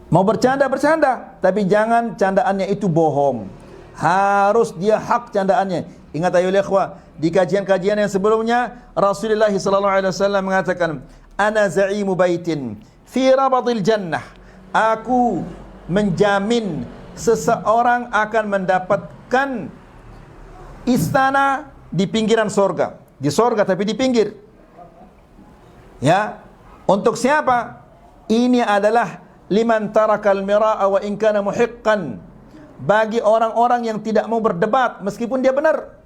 Mau bercanda, bercanda, tapi jangan candaannya itu bohong. Harus dia hak candaannya. Ingat ayo ikhwah, di kajian-kajian yang sebelumnya Rasulullah sallallahu alaihi wasallam mengatakan, ana za'imu baitin fi rabadil jannah. Aku menjamin seseorang akan mendapatkan istana di pinggiran sorga. Di sorga tapi di pinggir. Ya, untuk siapa? Ini adalah liman tarakal mira'a wa in kana muhiqqan, bagi orang-orang yang tidak mau berdebat meskipun dia benar.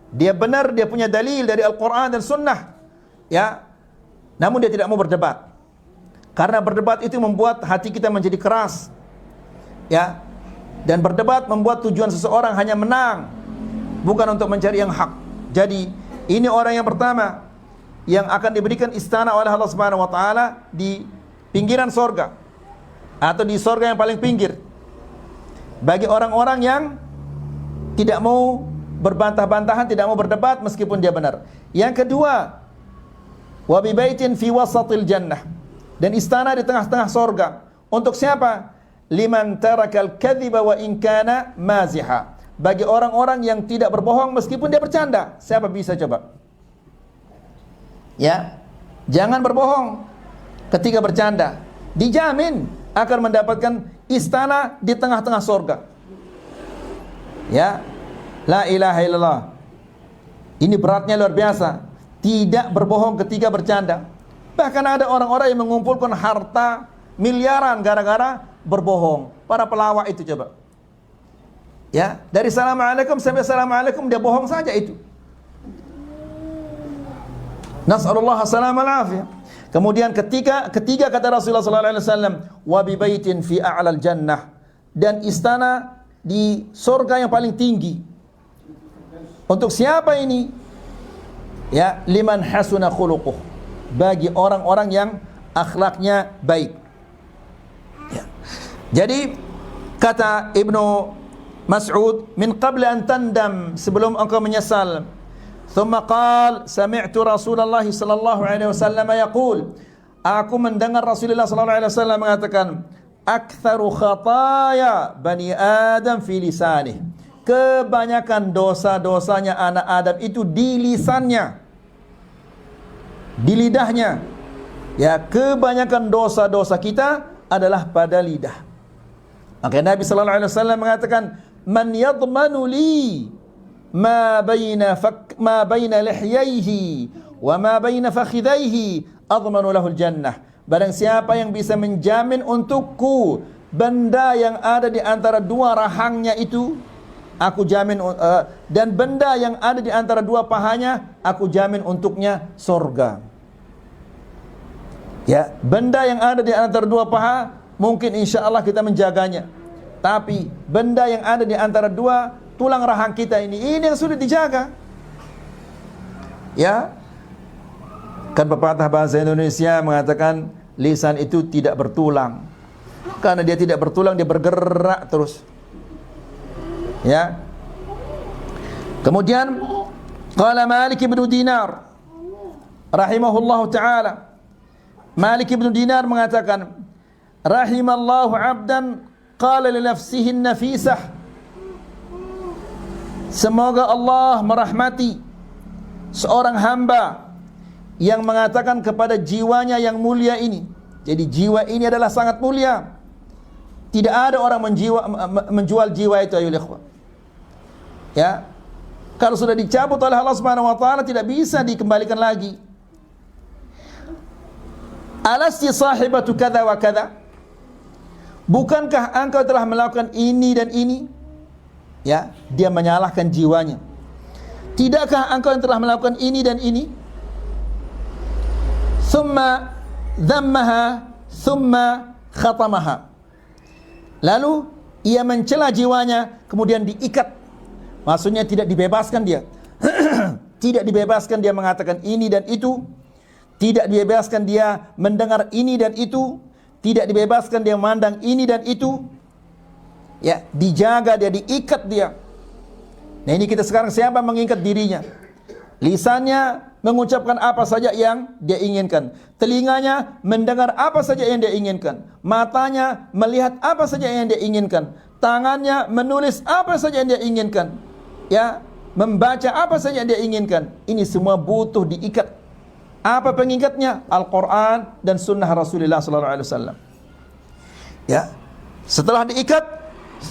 Dia benar, dia punya dalil dari Al-Quran dan Sunnah. Ya, namun dia tidak mau berdebat. Karena berdebat itu membuat hati kita menjadi keras. Ya, dan berdebat membuat tujuan seseorang hanya menang, bukan untuk mencari yang hak. Jadi ini orang yang pertama yang akan diberikan istana oleh Allah Subhanahu wa taala di pinggiran sorga, atau di sorga yang paling pinggir, bagi orang-orang yang tidak mau berbantah-bantahan, tidak mau berdebat meskipun dia benar. Yang kedua, wa bi baitin fi wasatil jannah, dan istana di tengah-tengah sorga. Untuk siapa? Liman tarakal kadhiba wa in kana maziha, bagi orang-orang yang tidak berbohong meskipun dia bercanda. Siapa bisa coba? Ya, jangan berbohong ketika bercanda. Dijamin akan mendapatkan istana di tengah-tengah sorga. Ya, la ilaha illallah. Ini beratnya luar biasa. Tidak berbohong ketika bercanda. Bahkan ada orang-orang yang mengumpulkan harta miliaran gara-gara berbohong. Para pelawak itu coba. Ya, dari assalamualaikum sampai assalamualaikum dia bohong saja itu. Nas'alullah salamal afiyah. Kemudian ketiga kata Rasulullah sallallahu alaihi wasallam, wa bi baitin fi a'lal jannah, dan istana di surga yang paling tinggi. Untuk siapa ini? Ya, liman hasuna khuluquh, bagi orang-orang yang akhlaknya baik. Ya. Jadi kata Ibnu Mas'ud, min qabla an tandam, sebelum engkau menyesal. Thumma qal, sami'tu Rasulullah sallallahu alaihi wasallam yaqul, aku mendengar Rasulullah sallallahu alaihi wasallam mengatakan, aktsaru khataya bani Adam fi lisanih. Kebanyakan dosa-dosanya anak Adam itu di lisannya, di lidahnya. Ya, kebanyakan dosa-dosa kita adalah pada lidah. Maka Nabi sallallahu alaihi wasallam mengatakan, man yadmanu li ma baina lihyaihi wa ma baina fakhidhaihi admanu lahul jannah. Barang siapa yang bisa menjamin untukku benda yang ada di antara dua rahangnya itu, aku jamin, dan benda yang ada di antara dua pahanya, aku jamin untuknya surga. Ya, benda yang ada di antara dua paha mungkin insya Allah kita menjaganya, tapi benda yang ada di antara dua tulang rahang kita ini yang sudah dijaga. Ya, kan pepatah bahasa Indonesia mengatakan lisan itu tidak bertulang. Karena dia tidak bertulang, dia bergerak terus. Ya. Kemudian qala Malik bin Dinar rahimahullahu taala, Malik bin Dinar mengatakan, rahimallahu 'abdan qala li nafsihi an-nafisah. Semoga Allah merahmati seorang hamba yang mengatakan kepada jiwanya yang mulia ini. Jadi jiwa ini adalah sangat mulia. Tidak ada orang menjual jiwa itu, ayo ikhwan. Ya. Kalau sudah dicabut oleh Allah Subhanahu wa taala tidak bisa dikembalikan lagi. Alasti sahibatu kadza wa kadza? Bukankah engkau telah melakukan ini dan ini? Ya, dia menyalahkan jiwanya. Tidakkah engkau yang telah melakukan ini dan ini? Thumma dhammaha, thumma khatamaha. Lalu ia mencela jiwanya, kemudian diikat. Maksudnya tidak dibebaskan dia. Tidak dibebaskan dia mengatakan ini dan itu. Tidak dibebaskan dia mendengar ini dan itu. Tidak dibebaskan dia memandang ini dan itu. Ya, dijaga dia, diikat dia. Nah, ini kita sekarang siapa mengikat dirinya? Lisannya mengucapkan apa saja yang dia inginkan. Telinganya mendengar apa saja yang dia inginkan. Matanya melihat apa saja yang dia inginkan. Tangannya menulis apa saja yang dia inginkan. Ya, membaca apa saja yang dia inginkan. Ini semua butuh diikat. Apa pengikatnya? Al-Quran dan sunnah Rasulullah SAW. Ya, setelah diikat,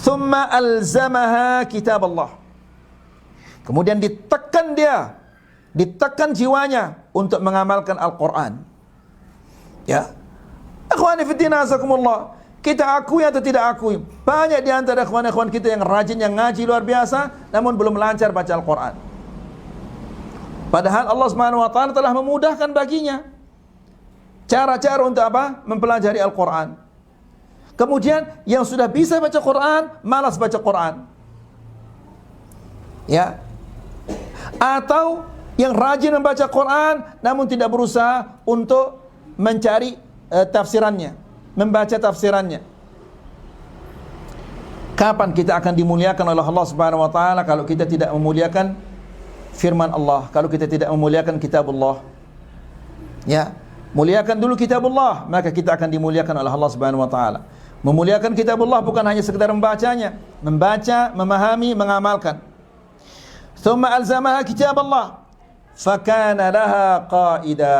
thumma alzamaha kitab Allah. Kemudian ditekan dia, ditekan jiwanya untuk mengamalkan Al-Quran. Ya, akhwani fiddin azakumullah, kita akui atau tidak akui, banyak di antara ikhwan-ikhwan kita yang rajin, yang ngaji luar biasa, namun belum lancar baca Al-Quran. Padahal Allah Subhanahu wa taala telah memudahkan baginya cara-cara untuk apa? Mempelajari Al-Quran. Kemudian yang sudah bisa baca Quran malas baca Quran. Ya. Atau yang rajin membaca Quran namun tidak berusaha untuk mencari tafsirannya, membaca tafsirannya. Kapan kita akan dimuliakan oleh Allah Subhanahu wa taala kalau kita tidak memuliakan firman Allah, kalau kita tidak memuliakan kitabullah? Ya, muliakan dulu kitabullah, maka kita akan dimuliakan oleh Allah Subhanahu wa taala. Memuliakan kitabullah bukan hanya sekedar membacanya, membaca, memahami, mengamalkan. Thumma alzamaha kitabullah fakana laha qaida.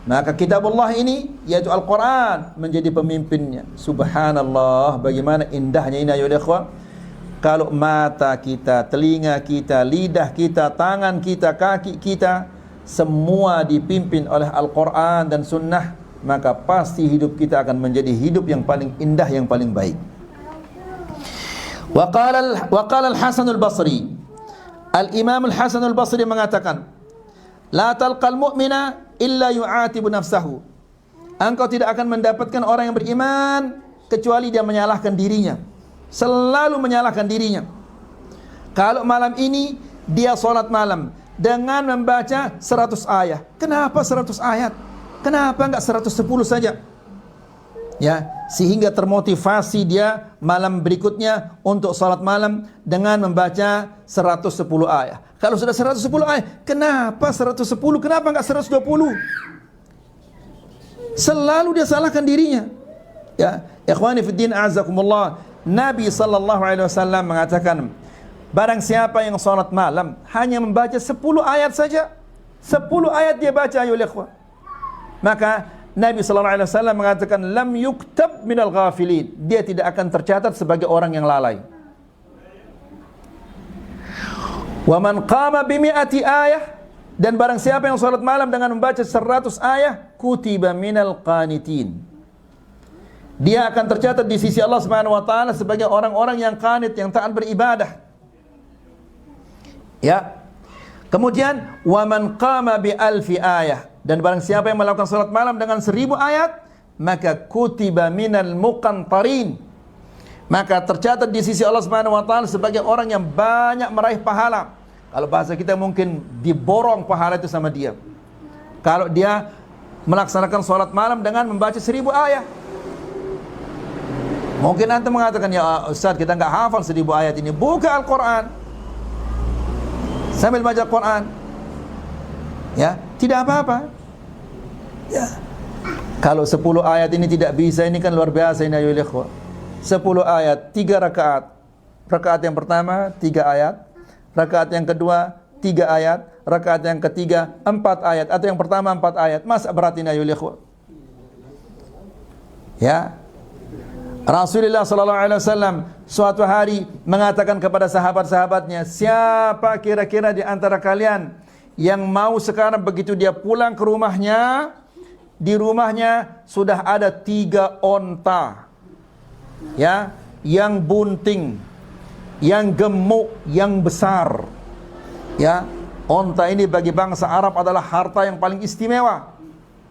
Maka kitabullah ini yaitu Al-Quran menjadi pemimpinnya. Subhanallah, bagaimana indahnya ini ya ikhwan. Kalau mata kita, telinga kita, lidah kita, tangan kita, kaki kita semua dipimpin oleh Al-Quran dan sunnah, maka pasti hidup kita akan menjadi hidup yang paling indah, yang paling baik. Wa qala al-Hasan al-Basri, Al-Imam al-Hasan al-Basri mengatakan, la talqal mu'mina illa yu'atibu nafsahu. Engkau tidak akan mendapatkan orang yang beriman kecuali dia menyalahkan dirinya, selalu menyalahkan dirinya. Kalau malam ini dia sholat malam dengan membaca 100 ayat. Kenapa 100 ayat? Kenapa enggak 110 saja? Ya, sehingga termotivasi dia malam berikutnya untuk salat malam dengan membaca 110 ayat. Kalau sudah 110 ayat, kenapa 110? Kenapa enggak 120? Selalu dia salahkan dirinya. Ya, ikhwani fiddin a'azakumullah. Nabi sallallahu alaihi wasallam mengatakan, barang siapa yang salat malam hanya membaca 10 ayat saja, 10 ayat dia baca, ayo ikhwan, maka Nabi sallallahu alaihi wasallam mengatakan lam yuktab minal ghafilin, dia tidak akan tercatat sebagai orang yang lalai. Wa man qama bi mi'ati ayah, dan barang siapa yang salat malam dengan membaca 100 ayat, kutiba minal qanitin, dia akan tercatat di sisi Allah Subhanahu wa taala sebagai orang-orang yang qanit, yang taat beribadah. Ya. Kemudian wa man qama bi alfi ayah, dan barang siapa yang melakukan salat malam dengan 1000 ayat, maka kutiba minal muqantarin, maka tercatat di sisi Allah Subhanahu wa taala sebagai orang yang banyak meraih pahala. Kalau bahasa kita mungkin diborong pahala itu sama dia. Kalau dia melaksanakan salat malam dengan membaca 1000 ayat. Mungkin antum mengatakan, ya Ustaz, kita enggak hafal 1000 ayat ini. Buka Al-Quran sambil baca Quran. Ya, tidak apa-apa. Ya. Kalau 10 ayat ini tidak bisa, ini kan luar biasa ini ayo ikhwah. 10 ayat, 3 rakaat. Rakaat yang pertama 3 ayat, rakaat yang kedua 3 ayat, rakaat yang ketiga 4 ayat, atau yang pertama 4 ayat. Masa berat ini ayo ikhwah. Ya. Rasulullah sallallahu alaihi wasallam suatu hari mengatakan kepada sahabat-sahabatnya, siapa kira-kira di antara kalian yang mau sekarang begitu dia pulang ke rumahnya, di rumahnya sudah ada 3 onta, ya, yang bunting, yang gemuk, yang besar. Ya, onta ini bagi bangsa Arab adalah harta yang paling istimewa.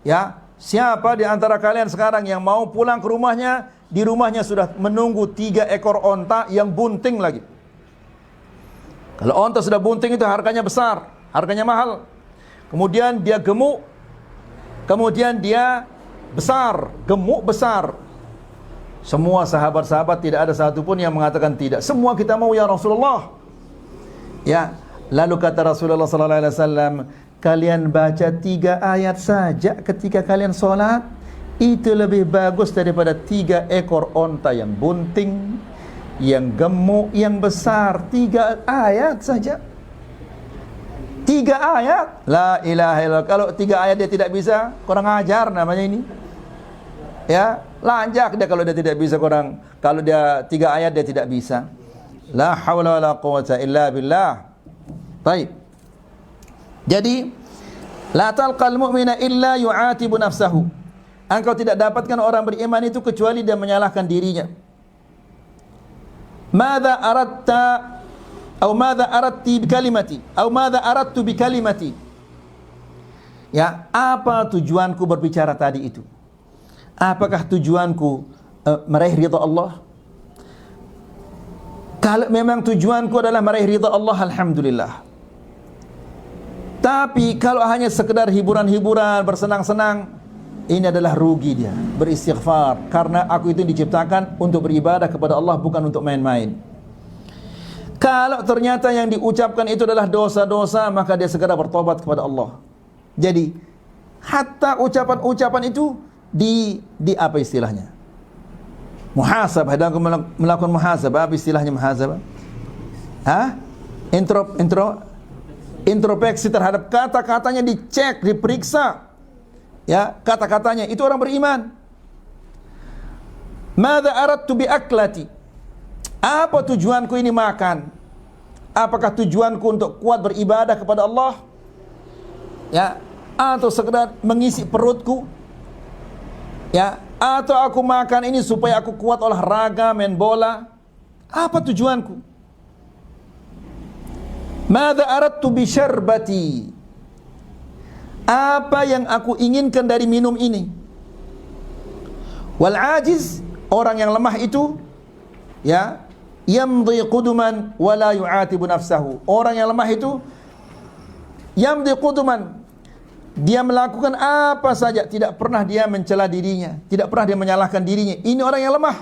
Ya, siapa di antara kalian sekarang yang mau pulang ke rumahnya, di rumahnya sudah menunggu 3 ekor onta yang bunting lagi. Kalau onta sudah bunting itu harganya besar, harganya mahal. Kemudian dia gemuk, kemudian dia besar, gemuk besar. Semua sahabat-sahabat tidak ada satupun yang mengatakan tidak. Semua kita mau ya Rasulullah. Ya, lalu kata Rasulullah sallallahu alaihi wasallam, kalian baca 3 ayat saja ketika kalian sholat, itu lebih bagus daripada 3 ekor onta yang bunting, yang gemuk, yang besar. 3 ayat saja. 3 ayat. La ilaha illallah. Kalau 3 ayat dia tidak bisa, kurang ajar namanya ini. Ya, lanjak dia kalau dia tidak bisa, kurang. Kalau dia 3 ayat dia tidak bisa. La haula wala quwwata illa billah. Baik. Jadi, la talqal mu'mina illa yu'atibu nafsahu. Engkau tidak dapatkan orang beriman itu kecuali dia menyalahkan dirinya. Madza aradta atau madza aradti bi kalimati atau madza aradtu bi kalimati. Ya, apa tujuanku berbicara tadi itu? Apakah tujuanku meraih ridha Allah? Kalau memang tujuanku adalah meraih ridha Allah, alhamdulillah. Tapi kalau hanya sekedar hiburan-hiburan, bersenang-senang, ini adalah rugi dia. Beristighfar, karena aku itu diciptakan untuk beribadah kepada Allah, bukan untuk main-main. Kalau ternyata yang diucapkan itu adalah dosa-dosa, maka dia segera bertobat kepada Allah. Jadi hatta ucapan-ucapan itu di apa istilahnya? Muhasabah. Dan aku melakukan muhasabah. Apa istilahnya muhasabah? Introspeksi terhadap kata-katanya, dicek, diperiksa. Ya, kata-katanya itu orang beriman. Madza aradtu bi aklati? Apa tujuanku ini makan? Apakah tujuanku untuk kuat beribadah kepada Allah? Ya, atau sekedar mengisi perutku? Ya, atau aku makan ini supaya aku kuat olahraga, main bola? Apa tujuanku? Madza aradtu bi syarbati? Apa yang aku inginkan dari minum ini? Wal ajiz, orang yang lemah itu, ya, yamdi quduman wa la yu'atibu nafsahu. Orang yang lemah itu yamdi quduman, Dia melakukan apa saja, tidak pernah dia mencela dirinya, tidak pernah dia menyalahkan dirinya. Ini orang yang lemah.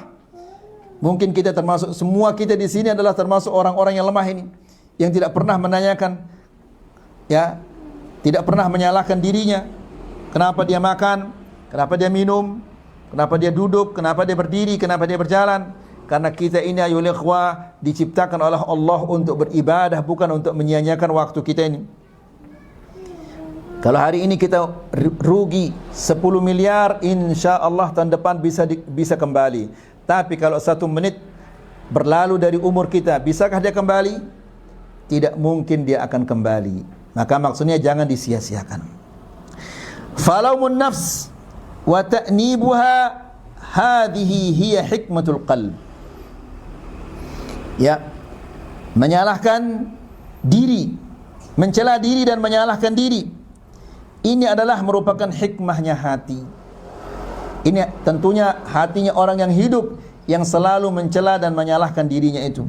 Mungkin kita termasuk, semua kita di sini adalah termasuk orang-orang yang lemah ini, yang tidak pernah menanyakan, ya, tidak pernah menyalahkan dirinya. Kenapa dia makan? Kenapa dia minum? Kenapa dia duduk? Kenapa dia berdiri? Kenapa dia berjalan? Karena kita ini ayyuhal ikhwah diciptakan oleh Allah untuk beribadah, bukan untuk menyia-nyiakan waktu kita ini. Kalau hari ini kita rugi 10 miliar, insya Allah tahun depan bisa kembali. Tapi kalau 1 menit berlalu dari umur kita, bisakah dia kembali? Tidak mungkin dia akan kembali. Maka maksudnya jangan disia-siakan. Falaumun nafs wa ta'nibuha hadhihi hiya hikmatul qalb. Ya, menyalahkan diri, mencela diri dan menyalahkan diri, ini adalah merupakan hikmahnya hati. Ini tentunya hatinya orang yang hidup, yang selalu mencela dan menyalahkan dirinya itu.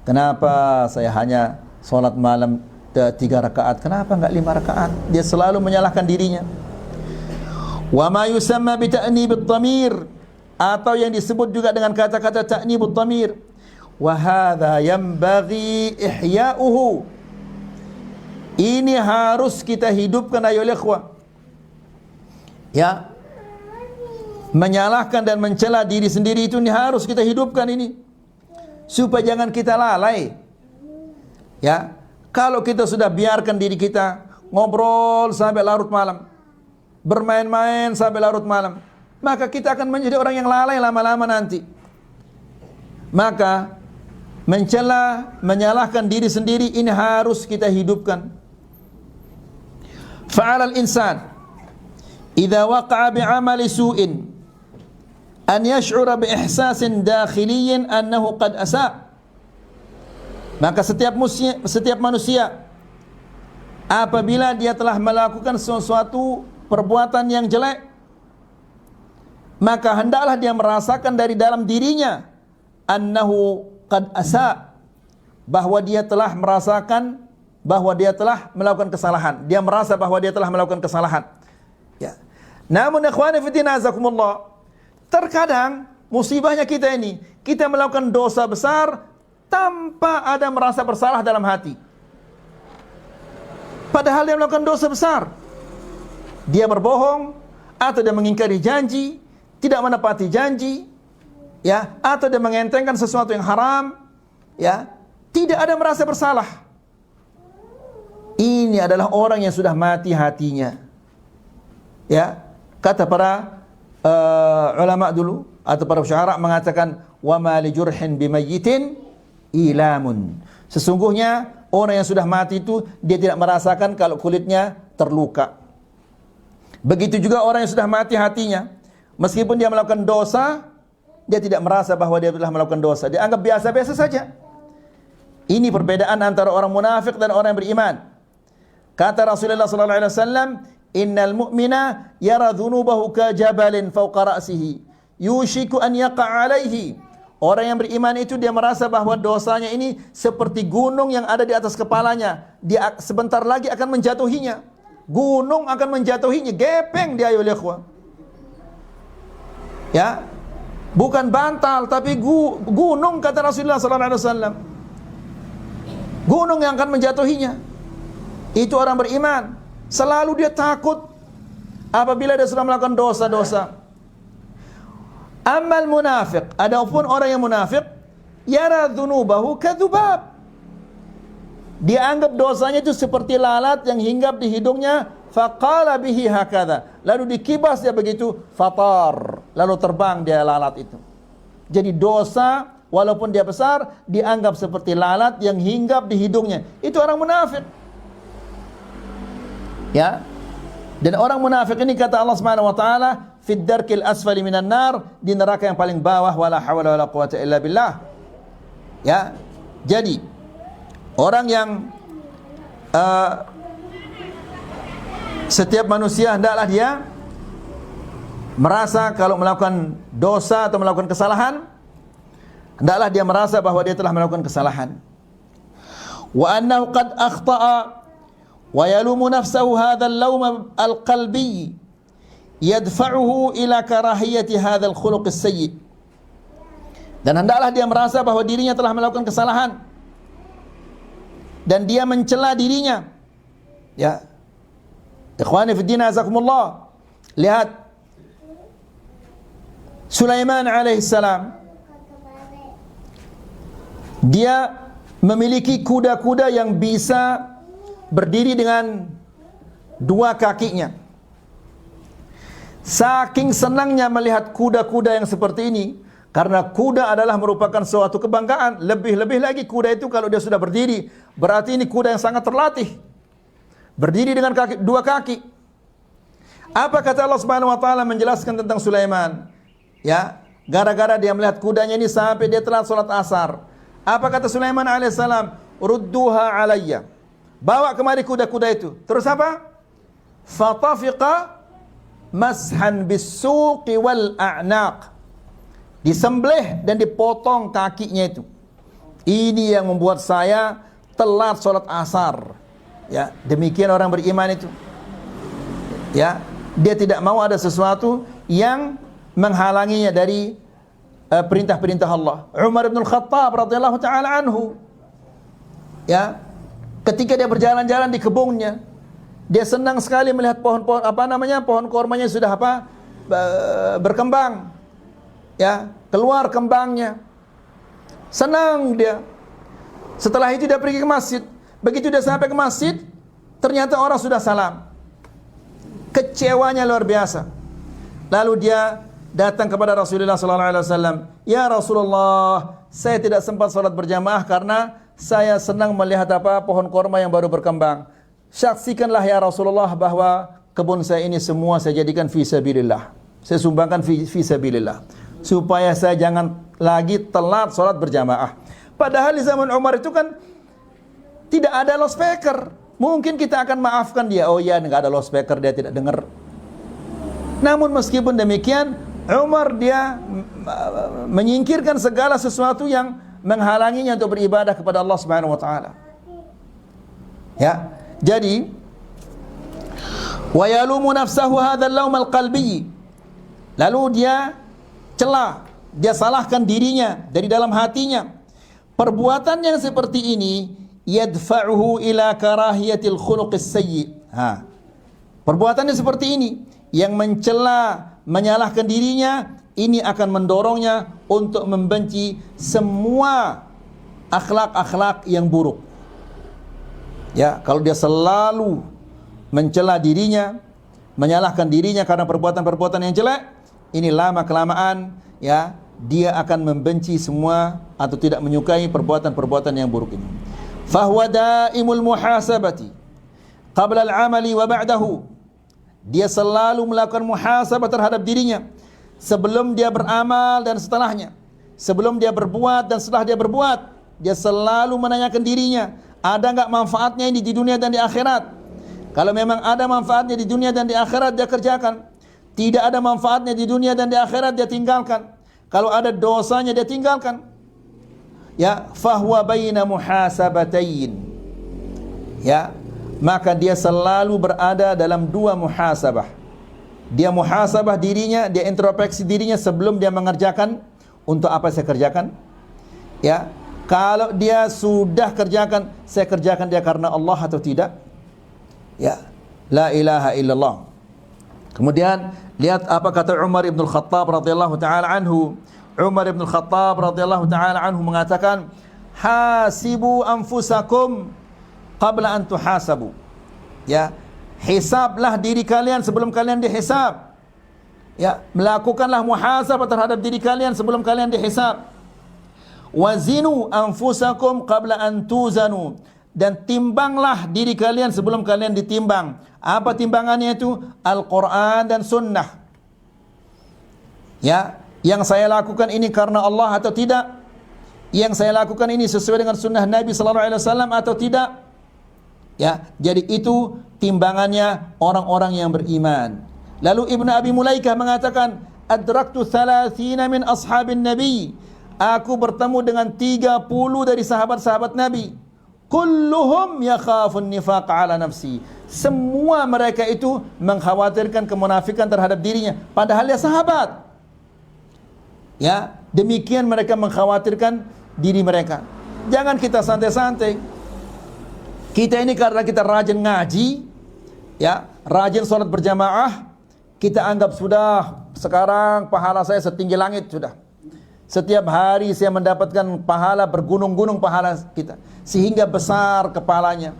Kenapa saya hanya sholat malam 3 rakaat? Kenapa enggak 5 rakaat? Dia selalu menyalahkan dirinya. Wa ma yusamma bi ta'nibit dhamir, atau yang disebut juga dengan kata-kata ta'nibut dhamir. Wa hadza yanbaghi ihya'uhu. Ini harus kita hidupkan ayyuhal ikhwah. Ya, menyalahkan dan mencela diri sendiri itu ini harus kita hidupkan ini, supaya jangan kita lalai. Ya, kalau kita sudah biarkan diri kita ngobrol sampai larut malam, bermain-main sampai larut malam, maka kita akan menjadi orang yang lalai lama-lama nanti. Maka mencela, menyalahkan diri sendiri ini harus kita hidupkan. Fa'alal insan idza waqa'a bi'amali su'in an yash'ura bi ihsasin dakhiliyyin annahu qad asa. Maka setiap manusia apabila dia telah melakukan sesuatu perbuatan yang jelek, maka hendaklah dia merasakan dari dalam dirinya annahu qad asa, bahwa dia telah merasakan bahwa dia telah melakukan kesalahan. Dia merasa bahwa dia telah melakukan kesalahan. Ya. Namun ikhwani fillah azakumullah, terkadang musibahnya kita ini, kita melakukan dosa besar tanpa ada merasa bersalah dalam hati. Padahal dia melakukan dosa besar. Dia berbohong, atau dia mengingkari janji, tidak menepati janji, ya, atau dia mengentengkan sesuatu yang haram, ya, tidak ada merasa bersalah. Ini adalah orang yang sudah mati hatinya. Ya, kata para ulama dulu atau para syuara mengatakan, wa ma li jurhin bimayyitin ilamun. Sesungguhnya orang yang sudah mati itu dia tidak merasakan kalau kulitnya terluka. Begitu juga orang yang sudah mati hatinya, meskipun dia melakukan dosa, dia tidak merasa bahwa dia telah melakukan dosa. Dia anggap biasa-biasa saja. Ini perbedaan antara orang munafik dan orang yang beriman. Kata Rasulullah sallallahu alaihi wasallam, innal mu'mina yara dhunubahu ka jabalin fawqa ra'sihi yushiku an yaqa alaihi. Orang yang beriman itu dia merasa bahwa dosanya ini seperti gunung yang ada di atas kepalanya. Dia sebentar lagi akan menjatuhinya. Gunung akan menjatuhinya, gepeng dia ayyuhal ikhwah. Ya, bukan bantal tapi gunung, kata Rasulullah sallallahu alaihi wasallam. Gunung yang akan menjatuhinya. Itu orang beriman. Selalu dia takut apabila dia sudah melakukan dosa-dosa. Amal munafik, adapun orang yang munafik, yara dzunubahu kadzubab. Dia anggap dosanya itu seperti lalat yang hinggap di hidungnya, faqala bihi hakadha. Lalu dikibas dia begitu, fatar. Lalu terbang dia lalat itu. Jadi dosa walaupun dia besar dianggap seperti lalat yang hinggap di hidungnya. Itu orang munafik. Ya. Dan orang munafik ini kata Allah Subhanahu wa taala, fid darkil asfali minan nar, di neraka yang paling bawah, wala haula wala quwata illa billah. Ya. Jadi orang yang setiap manusia hendaklah dia merasa kalau melakukan dosa atau melakukan kesalahan, hendaklah dia merasa bahwa dia telah melakukan kesalahan. Wa annahu qad akhta'a wa yalumu nafsahu hadzal lawm al-qalbi yadfa'uhu ila karahiyati hadzal khuluq as-sayyi. Dan hendaklah dia merasa bahwa dirinya telah melakukan kesalahan dan dia mencela dirinya. Ya, ikhwani fi din azakumullah, lihat Sulaiman alaihissalam, dia memiliki kuda-kuda yang bisa berdiri dengan dua kakinya. Saking senangnya melihat kuda-kuda yang seperti ini, karena kuda adalah merupakan suatu kebanggaan. Lebih-lebih lagi kuda itu kalau dia sudah berdiri, berarti ini kuda yang sangat terlatih. Berdiri dengan dua kaki. Apa kata Allah Subhanahu wa taala menjelaskan tentang Sulaiman? Ya, gara-gara dia melihat kudanya ini sampai dia telat salat asar. Apa kata Sulaiman alaihissalam? Rudduha alayya. Bawa kemari kuda-kuda itu. Terus apa? Fatafiqa mashan bis-suqi wal a'naq. Disembelih dan dipotong kakinya itu. Ini yang membuat saya telat salat asar. Ya, demikian orang beriman itu. Ya, dia tidak mau ada sesuatu yang menghalanginya dari perintah-perintah Allah. Umar bin Khattab radhiyallahu taala anhu, ya, ketika dia berjalan-jalan di kebunnya, dia senang sekali melihat pohon-pohon pohon kormanya sudah berkembang. Ya, keluar kembangnya. Senang dia. Setelah itu dia pergi ke masjid. Begitu dia sampai ke masjid, ternyata orang sudah salam. Kecewanya luar biasa. Lalu dia datang kepada Rasulullah SAW. Ya Rasulullah, saya tidak sempat salat berjamaah karena saya senang melihat pohon korma yang baru berkembang. Saksikanlah ya Rasulullah bahwa kebun saya ini semua saya jadikan fi sabilillah. Saya sumbangkan fi sabilillah, supaya saya jangan lagi telat salat berjamaah. Padahal di zaman Umar itu kan tidak ada loudspeaker. Mungkin kita akan maafkan dia. Oh ya, enggak ada loudspeaker, dia tidak dengar. Namun meskipun demikian, Umar dia menyingkirkan segala sesuatu yang menghalanginya untuk beribadah kepada Allah Subhanahu wa taala. Ya. Jadi wa yalumu nafsahu hadzal lawm al-qalbi. Lalu dia cela, dia salahkan dirinya dari dalam hatinya. Perbuatan yang seperti ini yadfa'uhu ila karahiyatil khuluqis sayyi. Perbuatan yang seperti ini yang mencela, menyalahkan dirinya, ini akan mendorongnya untuk membenci semua akhlak-akhlak yang buruk. Ya, kalau dia selalu mencela dirinya, menyalahkan dirinya karena perbuatan-perbuatan yang jelek, ini lama kelamaan ya dia akan membenci semua atau tidak menyukai perbuatan-perbuatan yang buruk ini. Fahuwa daimul muhasabati qabla al-amali wa ba'dahu. Dia selalu melakukan muhasabah terhadap dirinya sebelum dia beramal dan setelahnya. Sebelum dia berbuat dan setelah dia berbuat, dia selalu menanyakan dirinya, ada enggak manfaatnya ini di dunia dan di akhirat? Kalau memang ada manfaatnya di dunia dan di akhirat, dia kerjakan. Tidak ada manfaatnya di dunia dan di akhirat, dia tinggalkan. Kalau ada dosanya, dia tinggalkan. Ya, fahuwa baina muhasabatain. Ya, maka dia selalu berada dalam dua muhasabah. Dia muhasabah dirinya, dia introspeksi dirinya sebelum dia mengerjakan. Untuk apa saya kerjakan? Ya, kalau dia sudah kerjakan, saya kerjakan dia karena Allah atau tidak? Ya, la ilaha illallah. Kemudian lihat apa kata Umar ibn Khattab radhiyallahu taala anhu. Umar ibn Khattab radhiyallahu taala anhu mengatakan, hasibu anfusakum qabla an tuhasabu. Ya, hisablah diri kalian sebelum kalian dihisab. Ya, melakukanlah muhasabah terhadap diri kalian sebelum kalian dihisab. Wazinu anfusakum qabla an tuzanu. Dan timbanglah diri kalian sebelum kalian ditimbang. Apa timbangannya itu? Al-Quran dan Sunnah. Ya, yang saya lakukan ini karena Allah atau tidak? Yang saya lakukan ini sesuai dengan Sunnah Nabi Sallallahu Alaihi Wasallam atau tidak? Ya, jadi itu timbangannya orang-orang yang beriman. Lalu Ibnu Abi Mulaikah mengatakan, adraktu 30 min ashabin Nabi. Aku bertemu dengan 30 dari sahabat-sahabat Nabi. kulluhum yakhafun nifaq ala nafsi. Semua mereka itu mengkhawatirkan kemunafikan terhadap dirinya, padahal dia sahabat. Ya, demikian mereka mengkhawatirkan diri mereka. Jangan kita santai-santai. Kita ini karena kita rajin ngaji, ya, rajin sholat berjamaah, kita anggap sudah sekarang pahala saya setinggi langit sudah. Setiap hari saya mendapatkan pahala bergunung-gunung pahala kita, sehingga besar kepalanya.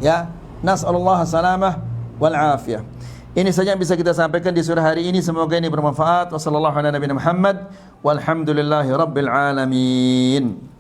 Ya, nas'alullah salamah wal afiyah. Ini saja yang bisa kita sampaikan di surah hari ini. Semoga ini bermanfaat. Wassallallahu ala nabiyina Muhammad walhamdulillahi rabbil alamin.